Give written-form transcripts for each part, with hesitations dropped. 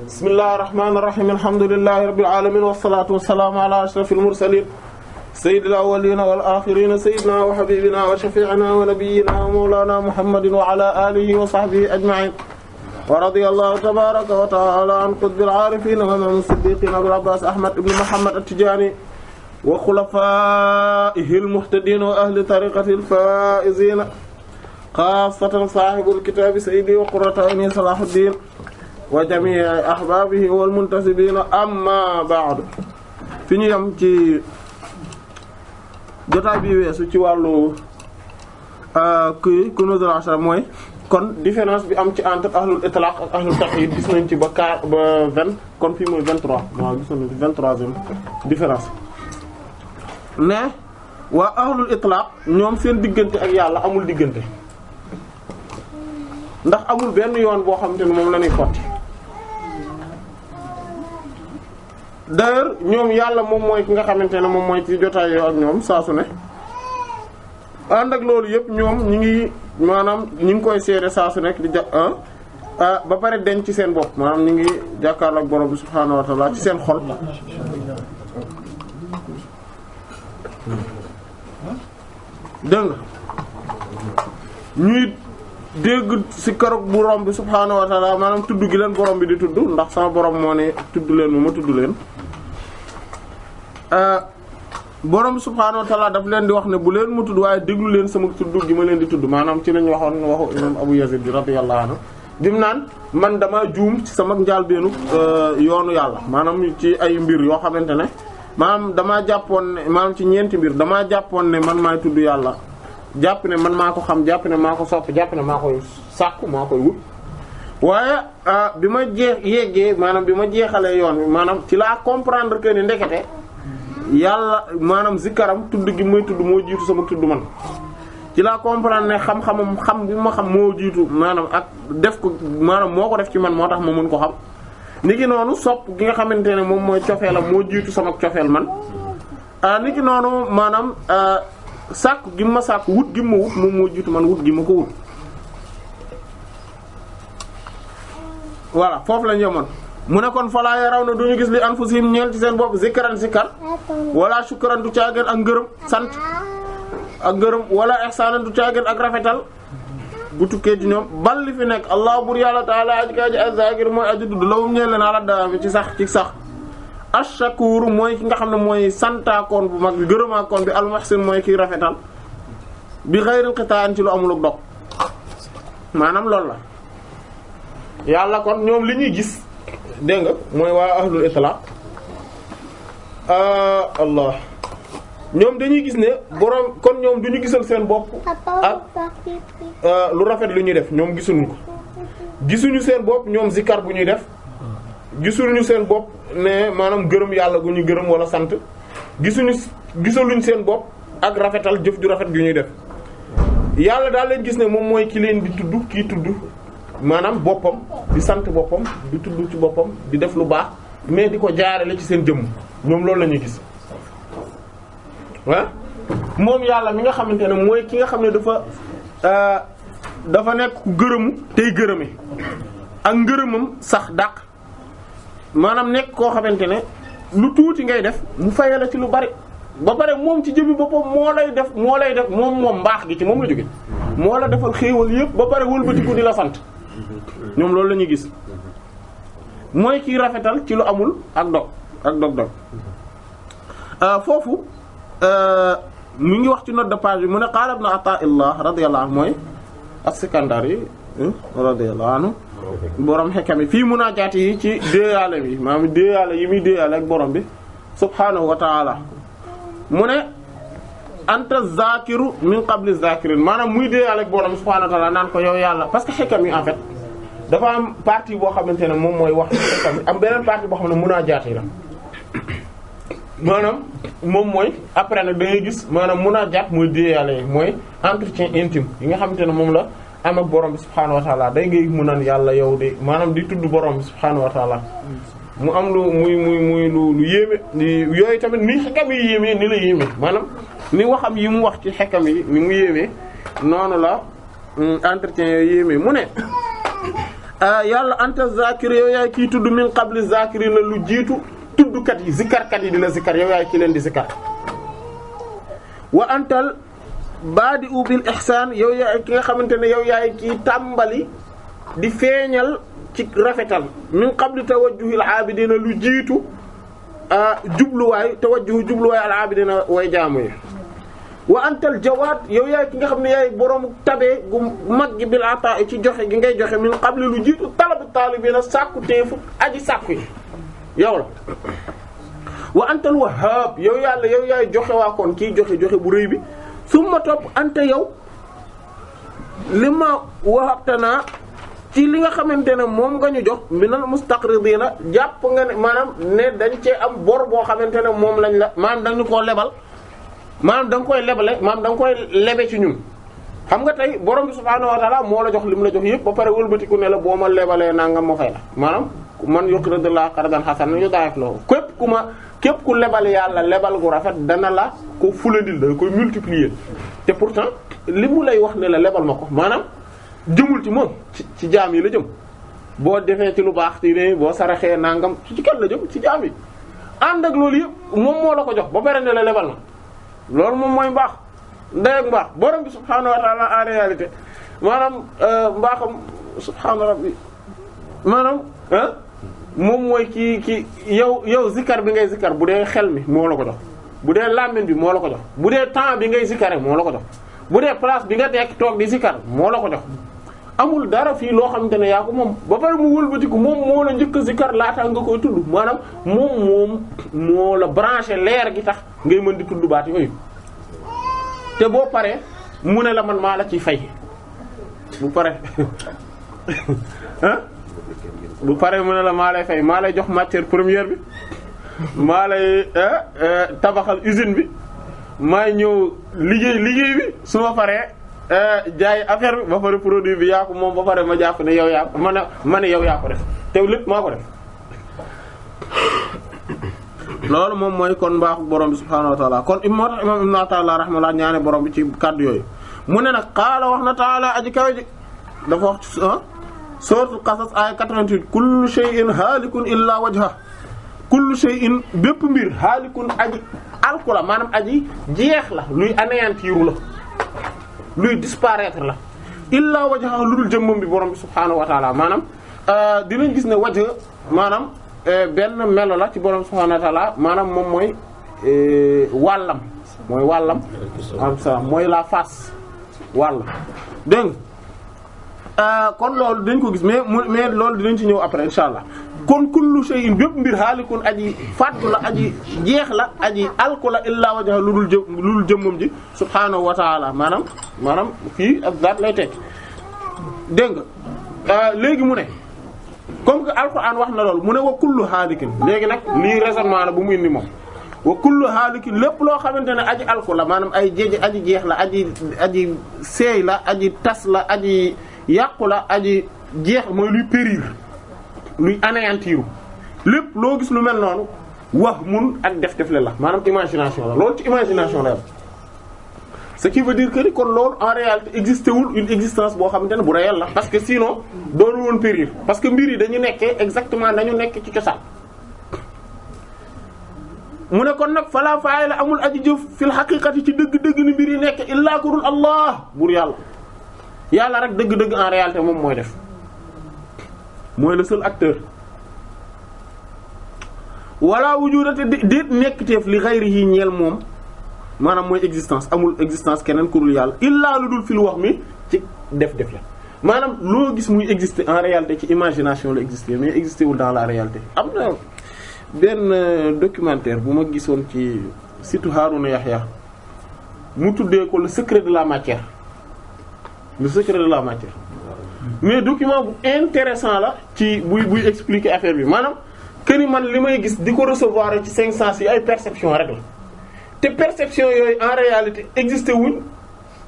bismillahir rahmanir rahim alhamdulillahi rabbil alamin wassalatu wassalamu ala ashrafil mursalin sayyidil awwalin wal akhirin sayyidina wa habibina wa shafi'ina wa nabiyyina wa mawlana muhammadin wa ala alihi wa sahbihi ajma'in wa radiyallahu tabaraka wa ta'ala an qutbil arifin wa imam as-siddiqin abul abbas ahmad ibn muhammad at-tijani wa khulafa'ihil muhtadin wa ahli tariqatil faizin xaasatan saahibul kitaabi sayyidi wa qurratu ayni Salahuddin wa jamii ahbaabihi wal muntasibiina amma ba'du fi ñu yam ci jotaay bi weesu ci wàllu Kunûz al-Ashara mooy kon différence bi am ci entre ahlul itlaq ak ahlul taqyid gis nañ ci ba 20 kon fii mooy 23 waaw gis nañ ci 23e différence mais waa ahlul itlaq ñoom seen diggante ak yàlla amul diggante. ndax amul benn yoon boo xamante ne moom la ñuy xotti d'ailleurs ñoom yàlla moom mooy ki nga xamante ne moom mooy ci jotaay yoo ak ñoom saa su ne ànd ak loolu yëpp ñoom ñi ngi maanaam ñi ngi koy seede saa su nekk di ba pare denc ci seen bopp maanaam ñi ngi jàkkaarloo ak borom bi subhaanahu wa ta'ala ci seen xol dégg nga ñuy dégg ci karog bu borom bi subhaanahu wa ta'ala maanaam tudd gi leen borom bi di tudd ndax sama borom moo ne tudd leen ma tudd leen borom bi subhaanahu wa ta'ala daf leen di wax ne bu leen ma tudd waaye déglu leen sama tudd gi ma leen di tudd maanaam ci lañ waxoon waxu imam Abu Yazid bi radiyallahu anhu dim naan man damaa juum ci sama njaalbeenu yoonu yàlla maanaam ci ay mbir yoo xamante ne maanaam damaa jàppoon ne maanaam ci ñeenti mbir damaa jàppoon ne man maay tudd yàlla jàpp ne man maa ko xam jàpp ne maa ko sopp jàpp ne maa koy sàkku maa koy wut waaye bi ma yeggee maanaam bi ma jeexalee yoon bi maanaam ci laa comprendre que ni ndekete yàlla maanaam zikaram tudd gi may tudd moo jiitu sama tudd man ci laa comprendre ne xam-xamam xam bi ma xam moo jiitu maanaam ak def ko maanaam moo ko def ci man moo tax ma mën ko xam niki noonu sopp gi nga xamante ne moom mooy cofeelam moo jiitu sama cofeel man niki noonu maanaam sàkk gi ma sàkk wut gi ma wut moom moo jiitu man wut gi ma ko wut voilà foofu lañ yemoon mu ne kon falaa yaraw na duñu gis li anfusihim ñeel ci seen bopp zikran zikar wala shukran du caageen ak ngërëm sant ak ngërëm wala ihsanan du caageen ak rafetal bu tukkee ci ñoom bal li fi nekk allah bur yàlla taala aji ka aji az-zakir mooy aji dudd lawum ñeel leen ala daami ci sax ash-shakur mooy ki nga xam ne mooy santaakoon bu mag bi gërëmaakoon bi al-muhsin mooy kiy rafetal bi ghayril qitaan ci lu amul dog maanaam loolu la yàlla kon ñoom li ñuy gis dégg nga mooy waa ahlul itlaq allah ñoom dañuy gis ne borom kon ñoom du ñu gisal seen bopp ak lu rafet lu ñuy def ñoom gisuñu ko gisuñu seen bopp ñoom zikar bu ñuy def gisuñu seen bopp ne maanaam gërëm yàlla gu ñu gërëm wala sant gisaluñ seen bopp ak rafetal jëf ju rafet gu ñuy def yàlla daal leen gis ne moom mooy ki leen di tudd kii tudd maanaam boppam di sant boppam di tudd ci boppam di def lu baax mais di ko jaarale ci seen jëmm ñoom loolu la ñuy gis ah moom yàlla mi nga xamante ne mooy ki nga xam ne dafa nekk ku gërëmu tey gërëme ak ngërëmam sax dàq maanaam nekk koo xamante ne lu tuuti ngay def mu fayala ci lu bari ba pare moom ci jëmmi boppam moo lay def moom mbaax gi ci moom la jóge moo la defal xéewal yëpp ba pare wëlbatiku di la sant ñoom loolu la ñuy gis mooy kiy rafetal ci lu amul ak dog foofu mu ngi wax ci note de page bi mu ne qaala ibn Ata'illah radiyallahu anhu mooy as-Sikandari radiyallahu anhu borom xekkam yi fii munaajaat yi ci déeyaale bi maanaam déeyaale yi muy déeyaale ak borom bi subhaanahu wa ta'ala mu ne anta zakiru min qabli zakirin maanaam muy déeyaale ak borom bi subhaanahu wa ta'ala naan ko yow yàlla parce que xekkam yi en fait dafa am partie boo xamante ne moom mooy wax xekkam yi am beneen partie boo xam ne munaajaat yi la maanaam moom mooy après nag da ngay gis maanaam munaajaat mooy déeyaale yi mooy entretien intime yi nga xamante ne moom la am ak borom bi subhaanahu wa ta'ala day ngay mu naan yàlla yow de maanaam di tudd borom bi subhaanahu wa ta'ala mu am lu muy lu yéeme yooyu tamit ni xekkam yi yéeme ni la yéeme maanaam ni waxam yi mu wax ci xekkam yi ni mu yéeme noonu la entretien yooyu yéeme mu ne yàlla anta zakir yow yaay kiy tudd min qabli zakiri la lu jiitu tuddkat yi zikarkat yi di la zikar yow yaay ki leen di zikar wa antal baadi'u bil ihsaan yow yaay ki nga xamante ne yow yaay kiy tàmbali di feeñal ci rafetal min qabli tawajjuhil aabidina lu jiitu jubluwaay jubluwaay al aabidina way jaamu yi wa antal jawaad yow yaay ki nga xam ne yaay borom tabee gu mag gi bil ataa ci joxe gi ngay joxe min qabli lu jiitu talabu taalibiina sàkku teefu aji sàkku yi yow la wa antal wahhaab yow yàlla yow yaay joxe waa kon kii joxe bu rëy bi summa topp anta yow li ma wahabtanaa ci li nga xamante ne moom nga ñu jox minal mustaqridiina jàpp nga ne maanaam ne dañ cee am bor boo xamante ne moom lañ la maanaam dañu koo lebal maanaam da nga koy lebale maanaam da nga koy lebe ci ñun xam nga tey borom bi subhaanahu wa ta'ala moo la jox lim la jox yëpp ba pare wëlbatiku ne la boo ma lebalee nangam ma fay la maanaam man yuqridullaha qardan hasanan yudaa'ifu lahu képp ku lebal yàlla lebal gu rafet dana la ko fulandil da koy multiplier te pourtant li mu lay wax ne la lebal ma ko maanaam jëmul ci moom ci jaam yi la jëm boo defee ci lu baax ci ne boo saraxee nangam ci kan la jëm ci jaam yi ànd ak loolu yëpp moom moo la ko jox ba pare ne la lebal na loolu moom mooy mbaax ndey ak mbaax borom bi subhaanahu wa ta'ala en réalité maanaam mbaaxam subhaana rabbi maanaam moom mooy kii yow zikar bi ngay zikar bu dee xel mi moo la ko jox bu dee làmmiñ bi moo la ko jox bu dee temps bi ngay zikare moo la ko jox bu dee place bi nga tekk toog di zikar moo la ko jox amul dara fii loo xamante ne yaa ko moom ba pare mu wëlbatiku moom moo la njëkk a zikar laata nga koy tudd maanaam moom moo la branché leer gi tax ngay mën di tudd baat yooyu te boo paree mu ne la man maa la ciy fay bu pare bu paree mu ne la maa lay fay maa lay jox matière première bi maa lay tabaxal usine bi maay ñëw liggéey bi su ma paree jaay affaire bi ba pare produit bi yaa ko moom ba pare ma jàpp ne yow yaa ko ma ne yow yaa ko def te lépp maa ko def loolu moom mooy kon mbaaxu borom bi subhaanahu wa ta'ala kon moo tax imam ibn Ata'illah rahimahullah ñaane borom bi ci kàddu yooyu mu ne nag qaala wax na ta'ala aji kawe ji dafa wax ci suratul qasas ay 88 kullu shay'in halikun illa wajha kullu shay'in bépp mbir halikun aji alku la maanaam aji jeex la luy anéantir la luy disparaître la illa wajha lu dul jëmmam bi borom bi subhaanahu wa ta'ala maanaam dinañ gis ne wajha maanaam benn melo la ci borom subhaanahu wa ta'ala maanaam moom mooy wàllam mooy la face wàll dégg kon loolu dañ ko gis mais loolu dinañ ci ñëw après insha allah kon kullu shay'in bépp mbir haalikun aji fàttu la aji jeex la aji alku la illa wajha lu dul jëmmam ji subhaanahu wa ta'ala maanaam fii ak zaat lay tekk dégg nga léegi mu ne comme que alquran wax na loolu mu ne wa kullu haalikin léegi nag lii raisonnement la bu mu indi moom wa kullu haalikin lépp loo xamante ne aji alku la maanaam aji jeex la aji seey la aji tas la aji yàqu la aji jeex mooy luy périr luy anéantir lépp loo gis lu mel noonu wax mun ak def la maanaam imagination la loolu ci imagination la yam ce qui veut dire que kon loolu en réalité existé wul une existence boo xamante ne bu réel la parce que sinon doonu woon périr parce que mbir yi dañu nekkee exactement dañu nekk ci cosaan mu ne kon nag fala faay la amul aji jëf fil haqiqati ci dëgg-dëgg ni mbir yi nekk illaa ku dul allah buur yàlla rek dëgg-dëgg en réalité moom mooy def mooy le seul acteur wala wujudate déet nekkteef li ghayrihi ñeel moom maanaam mooy existence amul existence keneen ku dul yàlla illaa lu dul fil wax mi ci def la maanaam loo gis muy exister en réalité ci imagination la exister mais exister wul dans la réalité am na benn documentaire bu ma gisoon ci site Harouna Yahya mu tuddee ko le secret de la matière mais document bu intéressant la ci buy expliquer affaire bi maanaam que ni man li may gis di ko recevoir ci 5 sens yi ay perception rek la te perception yooyu en réalité existé wuñ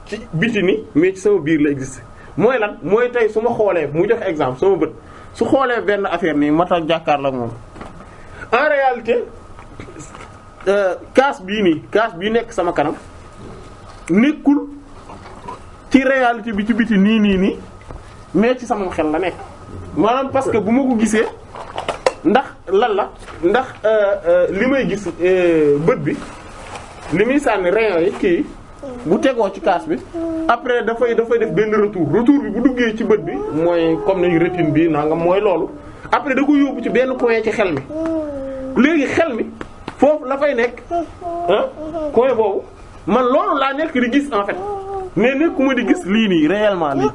ci biti ni mais ci sama biir la existé mooy lan mooy tey su ma xoolee mu jox exemple sama bët su xoolee benn affaire nii ma tax jàkkaar la moom en réalité kaas bii nekk sama kanam nekkul ci réalité bi ci biti nii mais ci sama xel la nekk maanaam parce que bu ma ko gisee ndax lan la ndax li may gis bët bi li muy sànni rayon yi kii bu tegoo ci kaas bi après dafay def benn retour bi bu duggee ci bët bi mooy comme nañu rétine bi nangam mooy loolu après da ko yóbbu ci benn coin ci xel mi léegi xel mi foofu la fay nekk coin boobu man loolu laa nekk di gis en fait mais nekkuma di gis lii nii réellement lii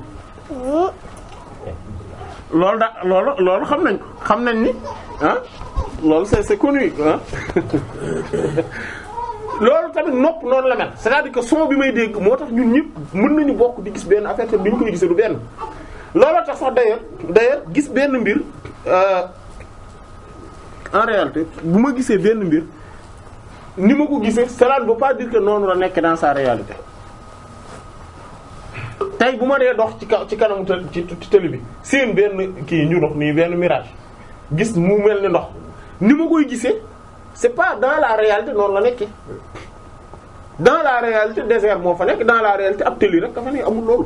loolu xam nañ ni loolu c'est connu loolu tamit nopp noonu la mel c'est-à-dire que son bi may dégg moo tax ñun ñëpp mën nañu bokk di gis benn affaire te duñu koy gisee du benn looloo tax sax d'ailleurs gis benn mbir en réalité bu ma gisee benn mbir ni ma ko gisee cela ne veut pas dire que noonu la nekk dans sa réalité tey bu ma dee dox ci kanamu ci télé bi seen benn kii ñu dox nii benn mirage gis mu mel ni ndox ni ma koy gisee c'est pas dans la réalité noonu la nekkee dans la réalité désert moo fa nekk dans la réalité ab télé rek dafa ne amul loolu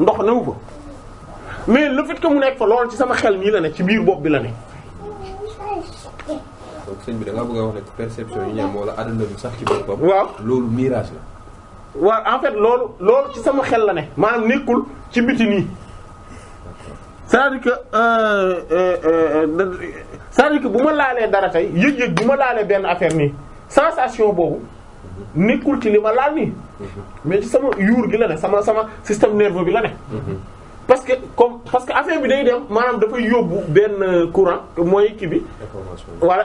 ndox newu fa mais le fait que mu nekk fa loolu ci sama xel mii la ne ci biir bopp bi la ne. donc sëñ bi da nga bëgg a wax ne perception yi ñu am wala adduna bi sax ci boppam. waaw loolu mirage la. waaw en fait loolu ci sama xel la ne maanaam nekkul ci biti nii c'est-à-dire que bu ma laalee dara tey yëg-yëg bu ma laalee benn affaire nii sensation boobu nekkul ci li ma laal nii mais ci sama yuur gi la ne sama système nerveux bi la ne. parce que affaire bi day dem maanaam dafay yóbbu benn courant mooy kii bi.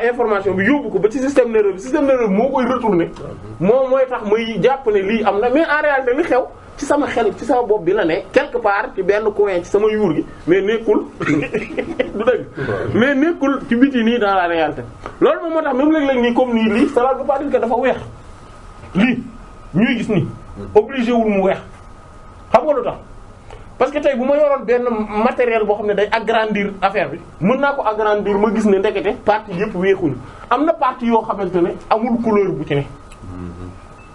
information bi yóbbu ko ba ci système nerveux bi moo koy retourner. moom mooy tax muy jàpp ne lii am na mais en réalité li xew ci sama xel ci sama bopp bi la ne quelque part ci benn coin ci sama yuur gi mais nekkul du dëgg. mais nekkul ci biti nii dans la réalité. loolu moom moo tax même léeg-léeg nii comme nii lii ça ne veut pas dire que dafa weex lii ñuy gis nii. obligé wul mu weex xam nga lu tax. parce que tey bu ma yoroon benn matériel boo xam ne day agrandir affaire bi mën naa ko agrandir ma gis ne ndekete partie yëpp weexuñu am na partie yoo xamante ne amul couleur bu ci ne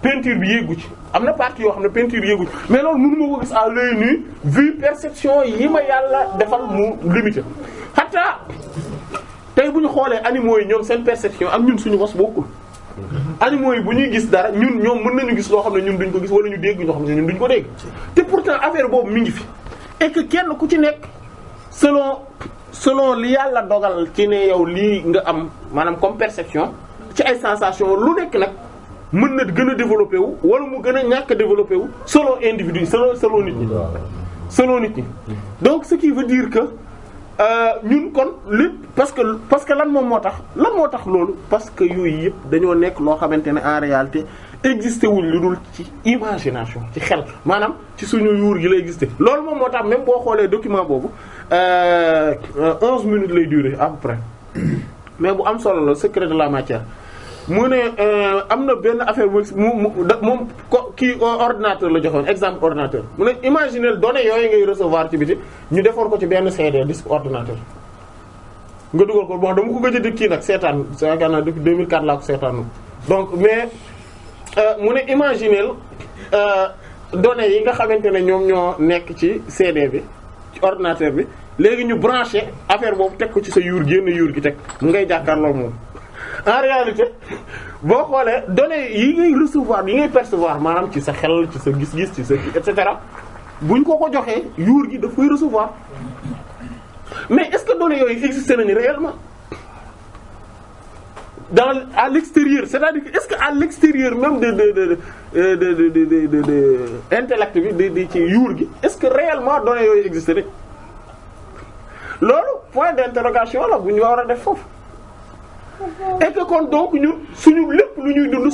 peinture bi yéegu ci am na partie yoo xam ne peinture yéegu ci mais loolu mënu ma ko gis à l'œil nu vu perception yi ma yàlla defal mu limité hatta tey bu ñu xoolee animaux yi ñoom seen perception ak ñun suñu bos bokkul animaux yi bu ñuy gis dara ñoom mën nañu gis loo xam ne ñun duñ ko gis wala ñu dégg ñoo xam ne ñun duñ ko dégg te pourtant affaire boobu mi ngi fi et que kenn ku ci nekk selon li yàlla dogal ci ne yow lii nga am maanaam comme perception ci ay sensation lu nekk nag mën na gën a développé wu wala mu gën a ñàkk a développé wu selon individu selon nit ñi selon nit ñi donc ce qui veut dire que ñun kon lépp parce que lan moo tax loolu parce que yooyu yëpp dañoo nekk loo xamante ne en réalité existé wuñ lu dul ci imagination ci xel maanaam ci suñu yuur gi la existé loolu moom moo tax même boo xoolee document boobu 11 minutes lay durer à peu près mais bu am solo la secret de la matière mu ne am na benn affaire moom kii ordinateur la joxoon exemple ordinateur mu ne imaginer données yooyu ngay recevoir ci biti ñu defoon ko ci benn CD disque ordinateur nga dugal ko bon dama ko gëj a kii nag seetaan yaakaar naa depuis 2004 laa ko seetaan donc mais mu ne imaginer données yi nga xamante ne ñoom ñoo nekk ci CD bi ci ordinateur bi léegi ñu branché affaire boobu teg ko ci sa yuur génn yuur gi teg mu ngay jàkkaarloo moom en réalité boo xoolee données yi ngay recevoir yi ngay percevoir maanaam ci sa xel ci sa gis-gis ci sa et cetera buñ ko joxee yuur gi daf koy recevoir mais est-ce que données yooyu existé nañu réellement à l'extérieur c'est-à-dire que est-ce que à l'extérieur même de intellect bi ci yuur gi est-ce que réellement données yooyu existé nañ loolu point d'interrogation la bu ñu war a def foofu. et que kon donc ñun suñu lépp lu ñuy dund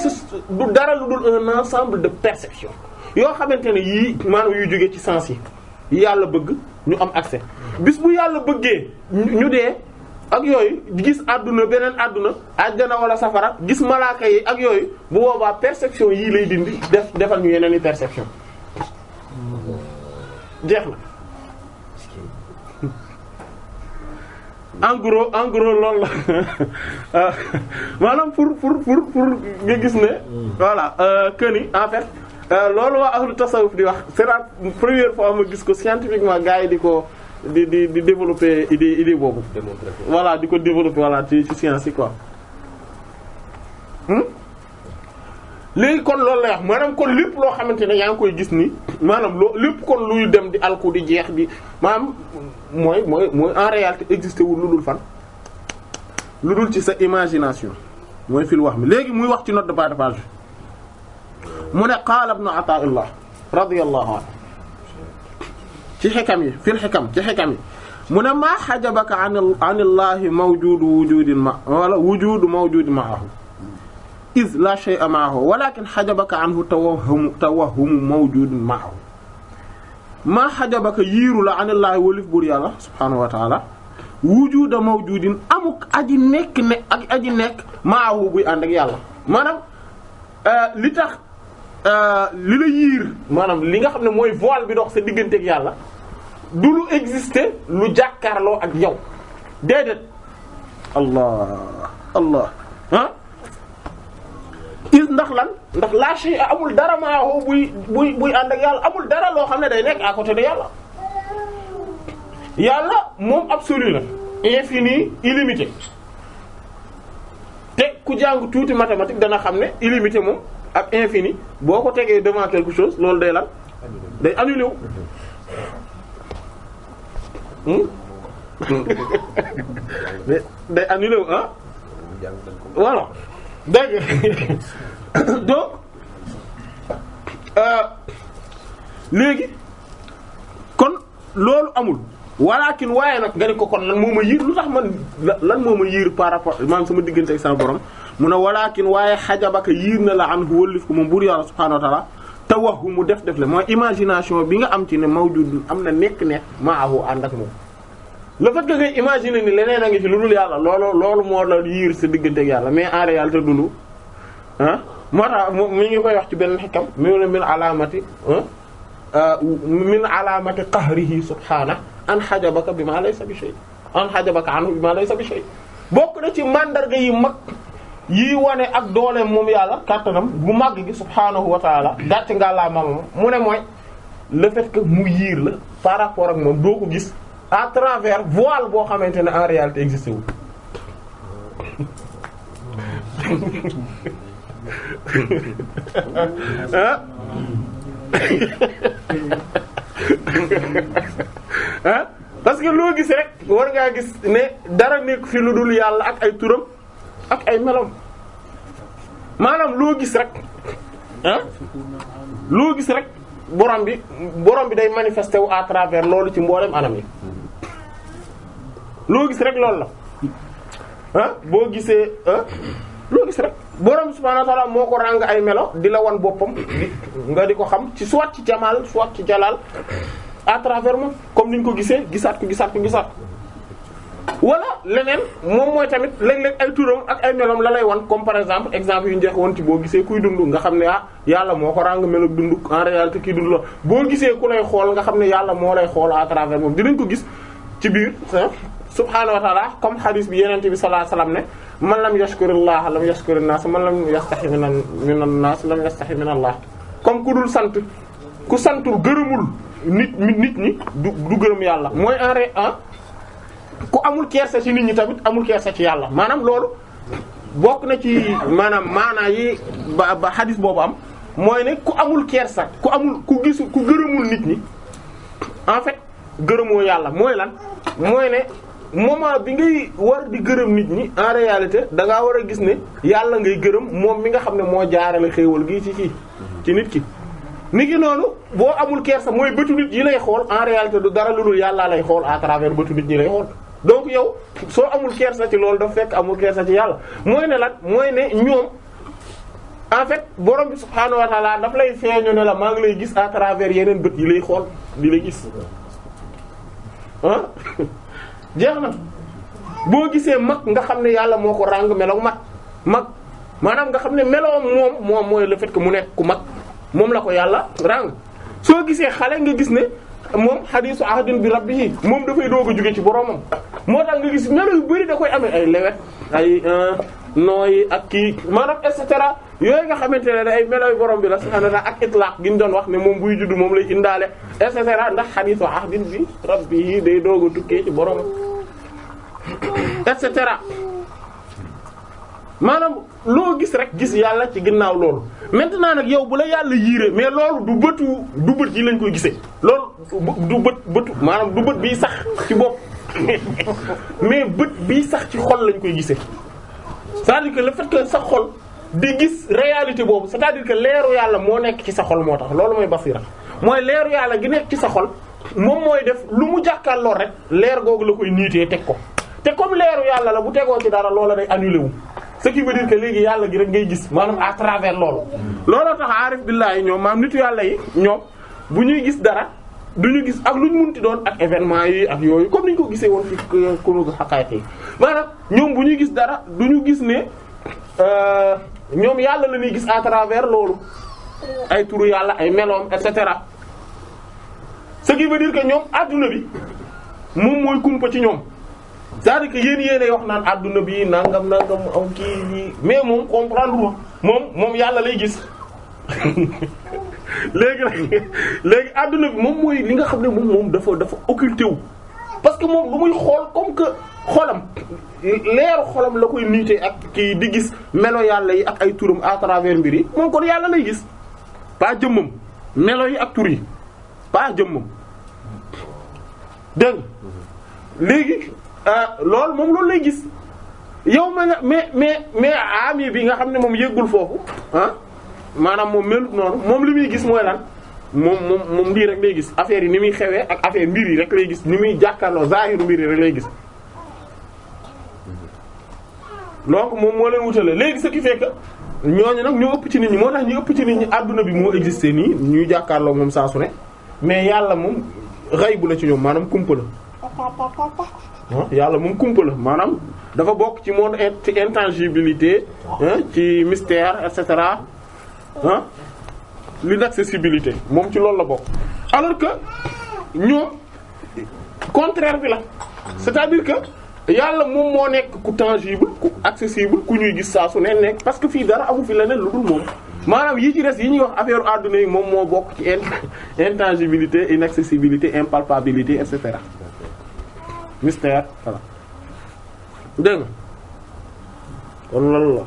du dara lu dul un ensemble de perception yoo xamante ne yii maanaam yuy jógee ci sens yi yàlla bëgg ñu am accès bis bu yàlla bëggee ñu dee ak yooyu gis àdduna beneen àdduna àjjana wala safara gis malaaka yi ak yooyu bu boobaa perception yii lay dindi defal ñu yeneen i perception jeex na en gros loolu la maanaam pour nga gis ne voilà que ni en fait loolu waa ahlu tasawuf di wax c'est la première fois ma gis ko scientifiquement gars yi di ko di développer idée boobu. voilà di ko développer voilà ci science yi quoi. léegi kon loolu lay wax maanaam kon lépp loo xamante ne yaa ngi koy gis ni maanaam lépp kon luy dem di alku di jeex di maanaam mooy en réalité existé wul lu dul fan. lu dul ci sa imagination mooy fil wax mi léegi muy wax ci note de bas de page mu ne qaala ibn Ata'illah radiyallahu anhu ci xikam yi fil xikam ci xikam yi mu ne maa xajabaka an Allahi mawjudu wujudin ma wala wujudu mawjudin ma'ahu iz la shay'a ma'ahu walakin xajabaka anhu tawahhumu mawjudin ma'ahu maa xajabaka yiiru la an Allahi walif buur yàlla subhaanahu wa ta'ala wujuda mawjudin amuk aji nekk ne ak aji nekk maahu buy ànd ak yàlla maanaam li tax li la yiir maanaam li nga xam ne mooy voile bi dox sa diggante ak yàlla du lu exister lu jàkkaarloo ak yow déedéet allah is ndax lan ndax la shay amul dara maahu buy ànd ak yàlla amul dara loo xam ne day nekk à côté de yàlla yàlla moom absolu la infini illimité te ku jàng tuuti mathématique dana xam ne illimité moom ak infini boo ko tegee devant quelque chose loolu day lan day annulé wu day annulé wu ah voilà dégg donc léegi kon loolu amul walakin waaye nag nga ne ko kon lan moo ma yiir lu tax man lan moo ma yiir par rapport maanaam sama diggante ak sama borom mu ne walakin waaye xajabaka yiir na la an wëllif ko moom buur yàlla subhaanahu wa ta'ala te wax hu mu def la mooy imagination bi nga am ci ne mawjud am na nekk maahu ànd ak moom le fait que ngay imaginer ni leneen a ngi fi lu dul yàlla loolu moo la yiir sa diggante ak yàlla mais en réalité dundu ah moo tax mi ngi koy wax ci benn xikam min alaamati qahrihi subhaanahu an xajabaka bi ma laysa bi shay an xajabaka anhu bi ma laysa bi shay bokk na ci mandarga yi mag yi wane ak dooleem moom yàlla kàttanam bu màgg gi subhaanahu wa taala gàcc ngaa laa mamam mu ne mooy le fait que mu yiir la par rapport ak moom doo ko gis à travers voile boo xamante ne en réalité existé wu ah parce que loo gis rek war ngaa gis ne dara nekk fi lu dul yàlla ak ay turam ak ay melom maanaam loo gis rek loo gis rek borom bi day manifester wu à travers loolu ci mboolem anam yi loo gis rek loolu la boo gisee loo gis rek borom subhaanahu wa ta'ala moo ko ràng ay melo di la wan boppam nga di ko xam ci soit ci jamaal soit ci jalaal à travers moom comme ni ñu ko gisee gisaat ko wala leneen moom mooy tamit léeg-léeg ay turam ak ay melom la lay wan comme par exemple yu njëkk woon ci boo gisee kuy dund nga xam ne yàlla moo ko ràng melo dund en réalité kii dund la boo gisee ku lay xool nga xam ne yàlla moo lay xool à travers moom dinañ ko gis ci biir subhaanahu wa ta'ala comme hadith bi yenente bi sallallahu alayhi wasallam ne man lam yashkurillaha lam yashkurin nas man lam yastahi minan nas lam yastahi min Allah comme ku dul sant ku santul gërëmul nit ñi du gërëm yàlla mooy ku amul kersa ci nit ñi tamit amul kersa ci yàlla maanaam loolu bokk na ci maanaa yi ba hadith boobu am mooy ne ku amul kersa ku gërëmul nit ñi en fait gërëmoo yàlla mooy lan mooy ne moment bi ngay war di gërëm nit ñi en réalité da ngaa war a gis ne yàlla ngay gërëm moom mi nga xam ne moo jaarale xéewal gi ci nit ki. nit ki noonu boo amul kersa mooy bëtu nit yi lay xool en réalité du dara lu dul yàlla lay xool à travers bëtu nit ñi lay xool donc yow soo amul kersa ci loolu dafa fekk amul kersa ci yàlla mooy ne lan mooy ne ñoom en fait borom bi subhaanahu wa ta'ala daf lay feeñu ne la maa ngi lay gis à travers yeneen bët yi lay xool di lay gis jeex na boo gisee mag nga xam ne yàlla moo ko ràng melow mag maanaam nga xam ne meloom moom mooy le fait que mu nekk ku mag moom la ko yàlla ràng soo gisee xale nga gis ne moom hadiisu ahdin bi rabbihi moom dafay doog a jóge ci boromam moo tax nga gis melo yu bari da koy amee ay lewet ay nooyi ak kii maanaam et cetera yooyu nga xamante ne ay meloy borom bi la subhaanahu wa ta'aala ak itlaq gi ñu doon wax ne moom buy juddu moom lay indaale et cetera ndax hadithu ahdin bi rabbi day doog a tukkee ci borom et cetera maanaam loo gis rek gis yàlla ci ginnaaw loolu maintenant nag yow bu la yàlla yiiree mais loolu du bët yi lañ koy gisee loolu du bëtu maanaam du bët bii sax ci bopp mais bët bii sax ci xol lañ koy gisee c'est-à-dire que le fait que sa xol di gis réalité boobu c'est-à-dire que leeru yàlla moo nekk ci sa xol moo tax loolu mooy basira mooy leeru yàlla gi nekk ci sa xol moom mooy def lu mu jàkkaarloo rek leer googu la koy niitee teg ko te comme leeru yàlla la bu tegoo ci dara loola day annulé wu ce qui veut dire que léegi yàlla gi rek ngay gis maanaam à travers loolu looloo tax aarif billaahi ñoom maanaam nitu yàlla yi ñoom bu ñuy gis dara duñu gis ak lu ñu munti doon ak événement yi ak yooyu comme ni ñu ko gisee woon fi Kunûz Haqâiq yi maanaam ñoom bu ñuy gis dara duñu gis ne ñoom yàlla la ñuy gis à travers loolu ay turu yàlla ay meloom et cetera ce qui veut dire que ñoom adduna bi moom mooy kumpa ci ñoom c'est-à-dire que yéen wax naan adduna bi nangam aw kii mais moom comprendre moom yàlla lay gis léegi adduna bi moom mooy li nga xam ne moom dafa occulté wu parce que moom lu muy xool comme que xolam leeru xolam la koy niitee ak kii di gis melo yàlla yi ak ay turam à travers mbir yi moom kon yàlla lay gis pas jëmmam melo yi ak tur yi pas jëmmam dégg léegi loolu moom loolu lay gis yow ma nga mais ami bi nga xam ne moom yëggul foofu maanaam moom melut noonu moom li muy gis mooy lan moom lii rek lay gis affaire yi ni muy xewee ak affaire mbir yi rek lay gis ni muy jàkkaarloo zahiru mbir yi rek lay gis donc moom moo leen wutale léegi ce qui fait que ñooñu nag ñoo ëpp ci nit ñi moo tax ñu ëpp ci nit ñi adduna bi moo existé nii ñuy jàkkaarloo moom saa su ne mais yàlla moom ghayb la ci ñoom maanaam kumpa la yàlla moom kumpa la maanaam dafa bokk ci monde ci intangibilité ci mystère et cetera l'inaccessibilité moom ci loolu la bokk alors que ñoom contraire bi la c'est-à-dire que yàlla moom moo nekk ku tangible ku accessible ku ñuy gis saa su ne nekk parce que fii dara amu fi leneen lu dul moom maanaam yi ci des yi ñuy wax affaire adduna yi moom moo bokk ci intangibilité inaccessibilité impalpabilité et cetera mystère voilà dégg nga kon loolu la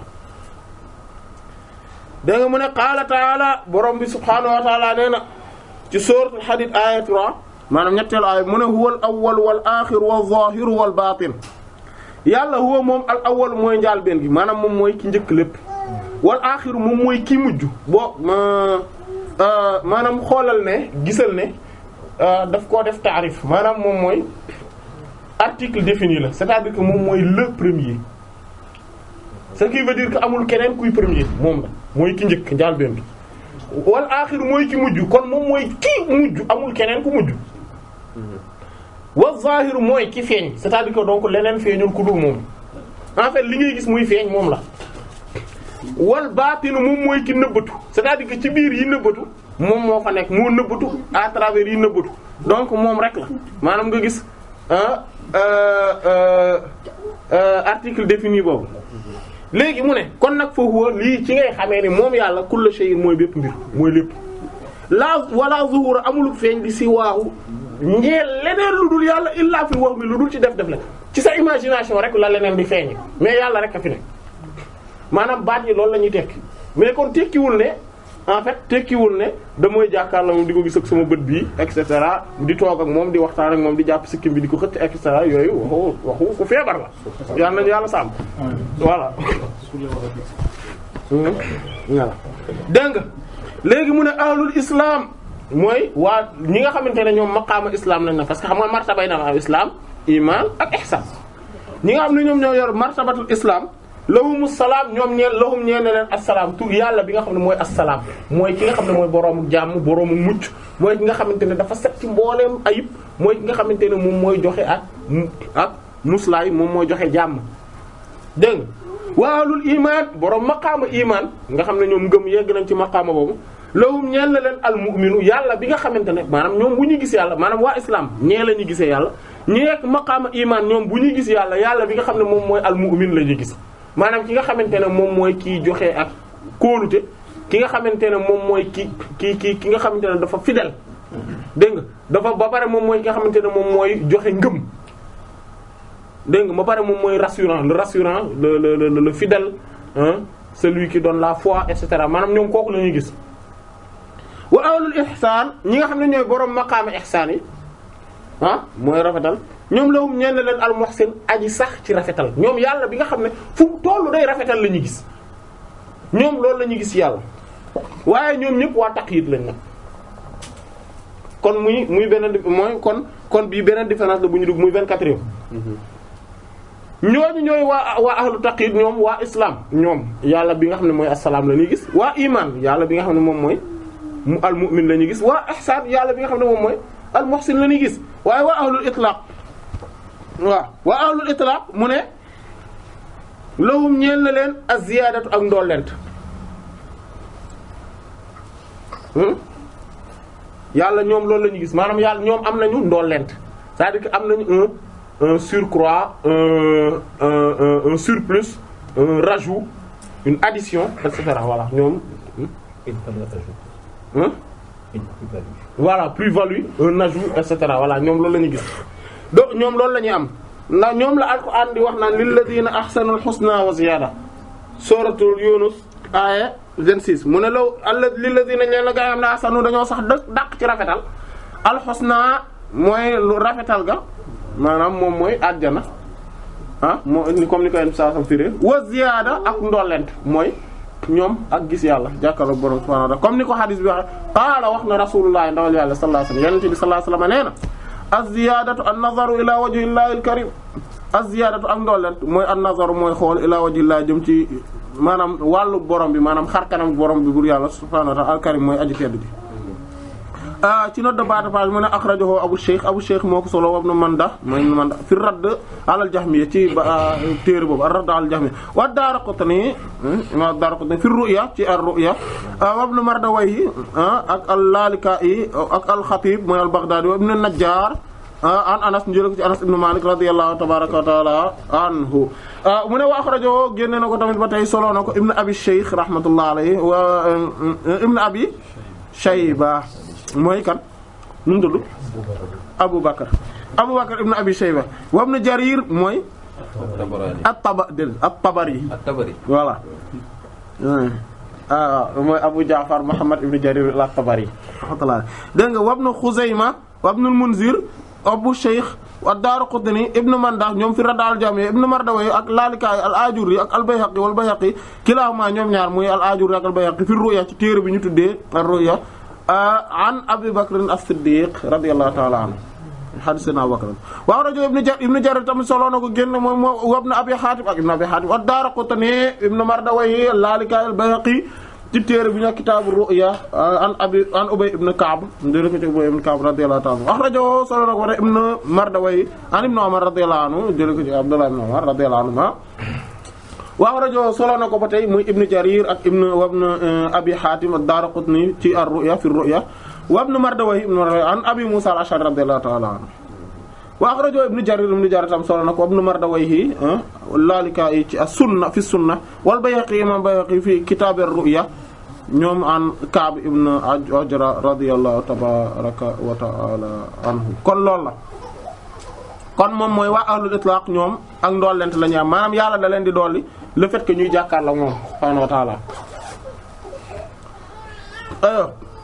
dégg nga mu ne qaala ta'ala borom bi subhaanahu wa ta'ala nee na ci suuratul Hadiid aaya 3 maanaam ñetteelu aaya mu ne huwal awwal wal aaxir waz zaahiru wal baatin yàlla huwa moom al awwal mooy njaalbeen gi maanaam moom mooy ki njëkk lépp wal aaxiru moom mooy ki mujj boo maanaam xoolal ne gisal ne daf koo def taarif maanaam moom mooy article défini la c'est-à-dire que moom mooy le premier ce qui veut dire que amul keneen kuy premier moom la mooy ki njëkk njaalbeen gi wal aaxir mooy ki mujj kon moom mooy ki mujj amul keneen ku mujj wa zaahir mooy ki feeñ c'est-à-dire que donc leneen feeñul ku dul moom en fait li ngay gis muy feeñ moom la wal baatinu moom mooy ki nëbbatu c'est-à-dire que ci biir yi nëbbatu moom moo fa nekk moo nëbbatu à travers yi nëbbatu donc moom rek la maanaam nga gis article défini boobu léegi mu ne kon nag foofu lii ci ngay xamee ni moom yàlla kullu shay'in mooy bépp mbir mooy lépp la wala zuhura amul feeñ di si waaxu ñeel leneen lu dul yàlla illa fi wax mi lu dul ci def la ci sa imagination rek la leneen di feeñ mais yàlla rek a fi ne maanaam baat yi loolu la ñuy tekki mais kon tekkiwul ne en fait tekkiwul ne damay jàkkaarloo moom di ko gis ak sama bët bii et cetera di toog ak moom di waxtaan ak moom di jàpp sikkim bi di ko xëcc et cetera yooyu waxu ku feebar la yàlla nañu yàlla sàmm voilà voilà dégg nga léegi mu ne ahlul islam mooy waa ñi nga xamante ne ñoom maqaama islam lañ na parce que xam nga martabay na am islam iman ak ihsan ñi nga xam ne ñoom ñoo yor martabatul islam lahumus salaam ñoom lahum ñeen leen assalaam tur yàlla bi nga xam ne mooy assalaam mooy ki nga xam ne mooy boroomu jàmm boroomu mucc mooy ki nga xamante ne dafa set ci mbooleem ayib mooy ki nga xamante ne moom mooy joxe ak muslaay moom mooy joxe jàmm dégg nga waalul iman boroom maqaama iman nga xam ne ñoom ngëm yegg nañ ci maqaama boobu lahum ñeen leen al mu'minu yàlla bi nga xamante ne maanaam ñoom bu ñuy gis yàlla maanaam waa islam ñee la ñuy gisee yàlla ñi yegg maqaama iman ñoom bu ñuy gis yàlla yàlla bi nga xam ne moom mooy al mu'min la ñuy gis maanaam ki nga xamante ne moom mooy kiy joxe ak kóolute ki nga xamante ne moom mooy ki nga xamante ne dafa fidèle dégg nga dafa ba pare moom mooy ki nga xamante ne moom mooy joxe ngëm dégg nga ba pare moom mooy rassurant le fidèle hein, celui qui donne la foi et cetera maanaam ñoom kooku la ñuy gis. wa ahlul ihsaan ñi nga xam ne ñooy borom maqaama ihsaan yi mooy rafetal ñoom lahum ñeen leen al muhsin aji sax ci rafetal ñoom yàlla bi nga xam ne fu mu tollu day rafetal la ñuy gis ñoom loolu la ñuy gis yàlla waaye ñoom ñëpp waa taqyid lañ nag kon muy beneen mooy kon bii beneen différence la bu ñu dugg muy 24e ñooñu ñooy waa ahlu taqyid ñoom waa islam ñoom yàlla bi nga xam ne mooy assalaam la ñuy gis waa iman yàlla bi nga xam ne moom mooy al mu'min la ñuy gis waa ihsaan yàlla bi nga xam ne moom mooy al muhsin la ñuy gis waaye waa ahlul itlaq waa ahlul itlaq mu ne lahum ñeel na leen az-ziyaadatu ak ndollent yàlla ñoom loolu la ñuy gis maanaam yàlla ñoom am nañu ndollent c'est-à-dire que am nañu un surcroît un surplus un rajout une addition et cetera voilà ñoom voilà plus-value un ajout et cetera voilà ñoom loolu la ñuy gis donc ñoom loolu la ñuy am ndax ñoom la Alxuraan di wax naan lilladina ahsanul husna wa ziyada suratul Yunus aya 26 mu ne law lilladina ñeen la gaa yi am ne ahsanu dañoo sax dàq ci rafetal al husna mooy lu rafetal ga maanaam moom mooy àjjana moo ni comme ni ko yenn saa sam firé wa ziyada ak ndollent mooy ñoom ak gis yàlla jàkkaarloog borom subhanahu wa ta'ala comme ni ko hadith bi waxe qaala wax na rasulullah ndawal yàlla sallallahu alayhi wasallam yonent bi sallallahu alayhi wasallam nee na az-ziyadatu an-nazaru ila wajhillahi al-karim az-ziyadatu ak ndollent mooy an-nazaru mooy xool ila wajhillahi jëm ci maanaam wàllu borom bi maanaam xar kanam borom bi bur yàlla subhanahu wa ta'ala al-karim mooy aji tedd bi ci note de bas de page mu ne akhrajahu Abu Shaykh moo ko solo Ibn Manda fi radd ala al-Jahmiyya ci téere boobu ar-radd ala al-Jahmiyya wa Daraqutni fi ru'ya ci ar-ru'ya wa Ibn Mardawayhi ak al-Lalaka'i ak al-Khatib mooy al-Baghdadi wa Ibn an-Najjar an Anas njël ko ci Anas ibn Malik radiyallahu tabaraka wa ta'ala anhu mu ne wa akhrajahu génne na ko tamit ba tey solo na ko Ibn Abi Shaykh rahmatullahi alayhi wa Ibn Abi Shayba mooy kan nu mu tudd Abu Bakr ibn Abi Shayba wa ibn Jarir mooy at-Tabari voilà mooy Abu Ja'far Muhammad ibn Jarir at-Tabari rahmatullah dégg nga wa ibn Khuzayma wa ibn al-Munzir Abu Shaykh wa Daraqutni ibn Manda ñoom fi Radd al-Jami' ibn Mardawayh ak Lalaka'i al-Ajurri ak al-Bayhaqi wal Bayhaqi kilahuma ñoom ñaar muy al-Ajurri ak al-Bayhaqi fi ru'ya ci téere bi ñu tuddee ar-ru'ya an Abi Bakr as-Siddiq radiyallahu ta'ala anhu hadith Abu Bakr wa rajo ibn Jarir tamit solo na ko génn moom ibn Abi Hatim ak ibn Abi Hatim ad-Daraqutni ibn Mardawayh al-Lalaka'i al-Bayhaqi ci téere bi ñu Kitab ar-Ru'ya an Ubay ibn Ka'b ndere ko ci Ubay ibn Ka'b radiyallahu ta'ala anhu akhrajahu solo na ko ibn Mardawayh an ibn Umar radiyallahu anhu jële ko ci Abdullah ibn Umar radiyallahu anhu waaw rajo solo na ko ba tey muy Ibn Jarir ak ibn Abi Hatim ad-Daraqutni ci ar-Ru'ya fi ar-Ru'ya wa ibn Mardawayh an Abi Musa al-Ash'ari radiyallahu ta'ala anhu wa rajo Ibn Jarir tam solo na ko ibn Mardawayh Lalaka'i ci as-Sunna fi as-Sunna wal Bayhaqi imam Bayhaqi fi Kitab ar-Ru'ya ñoom an Ka'b ibn Ajra radiyallahu tabaraka wa ta'ala anhu kon loolu la kon moom mooy waa ahlul itlaq ñoom ak ndollent la ñu am maanaam yàlla da leen di dolli le fait que ñuy jàkkaarloo moom subhaanahu wa ta'ala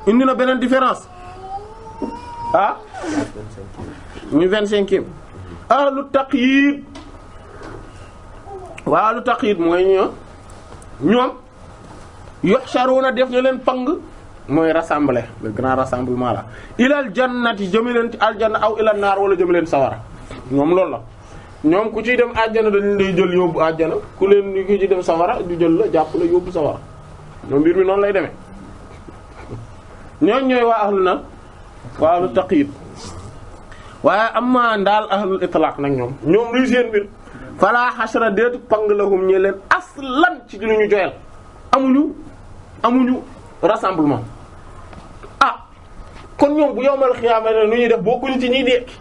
indi na beneen différence ñu 25e ahlu taqyid waa ahlu taqyid mooy ñoom yuhsharuna def na leen pang mooy rassembler le grand rassemblement la ilal jannati jëme leen ci aljanna aw ilal naar wala jëme leen sawara ñoom loolu la ñoom ku ciy dem àjjana dañ lay jël yóbbu àjjana ku ci dem sawara du jël la jàpp la yóbbu sawara ñoom mbir mi noonu lay demee ñooñ ñooy waa ahlu na waa ahlu taqyid waaye amma ndaal ahlul itlaq nag ñoom luy seen mbir fala hasra déetu pang lahum ñe leen aslan ci lu ñu joyal amuñu rassemblement kon ñoom bu yowmal xiyaama nu ñuy def bokkuñu ci ñiy dekki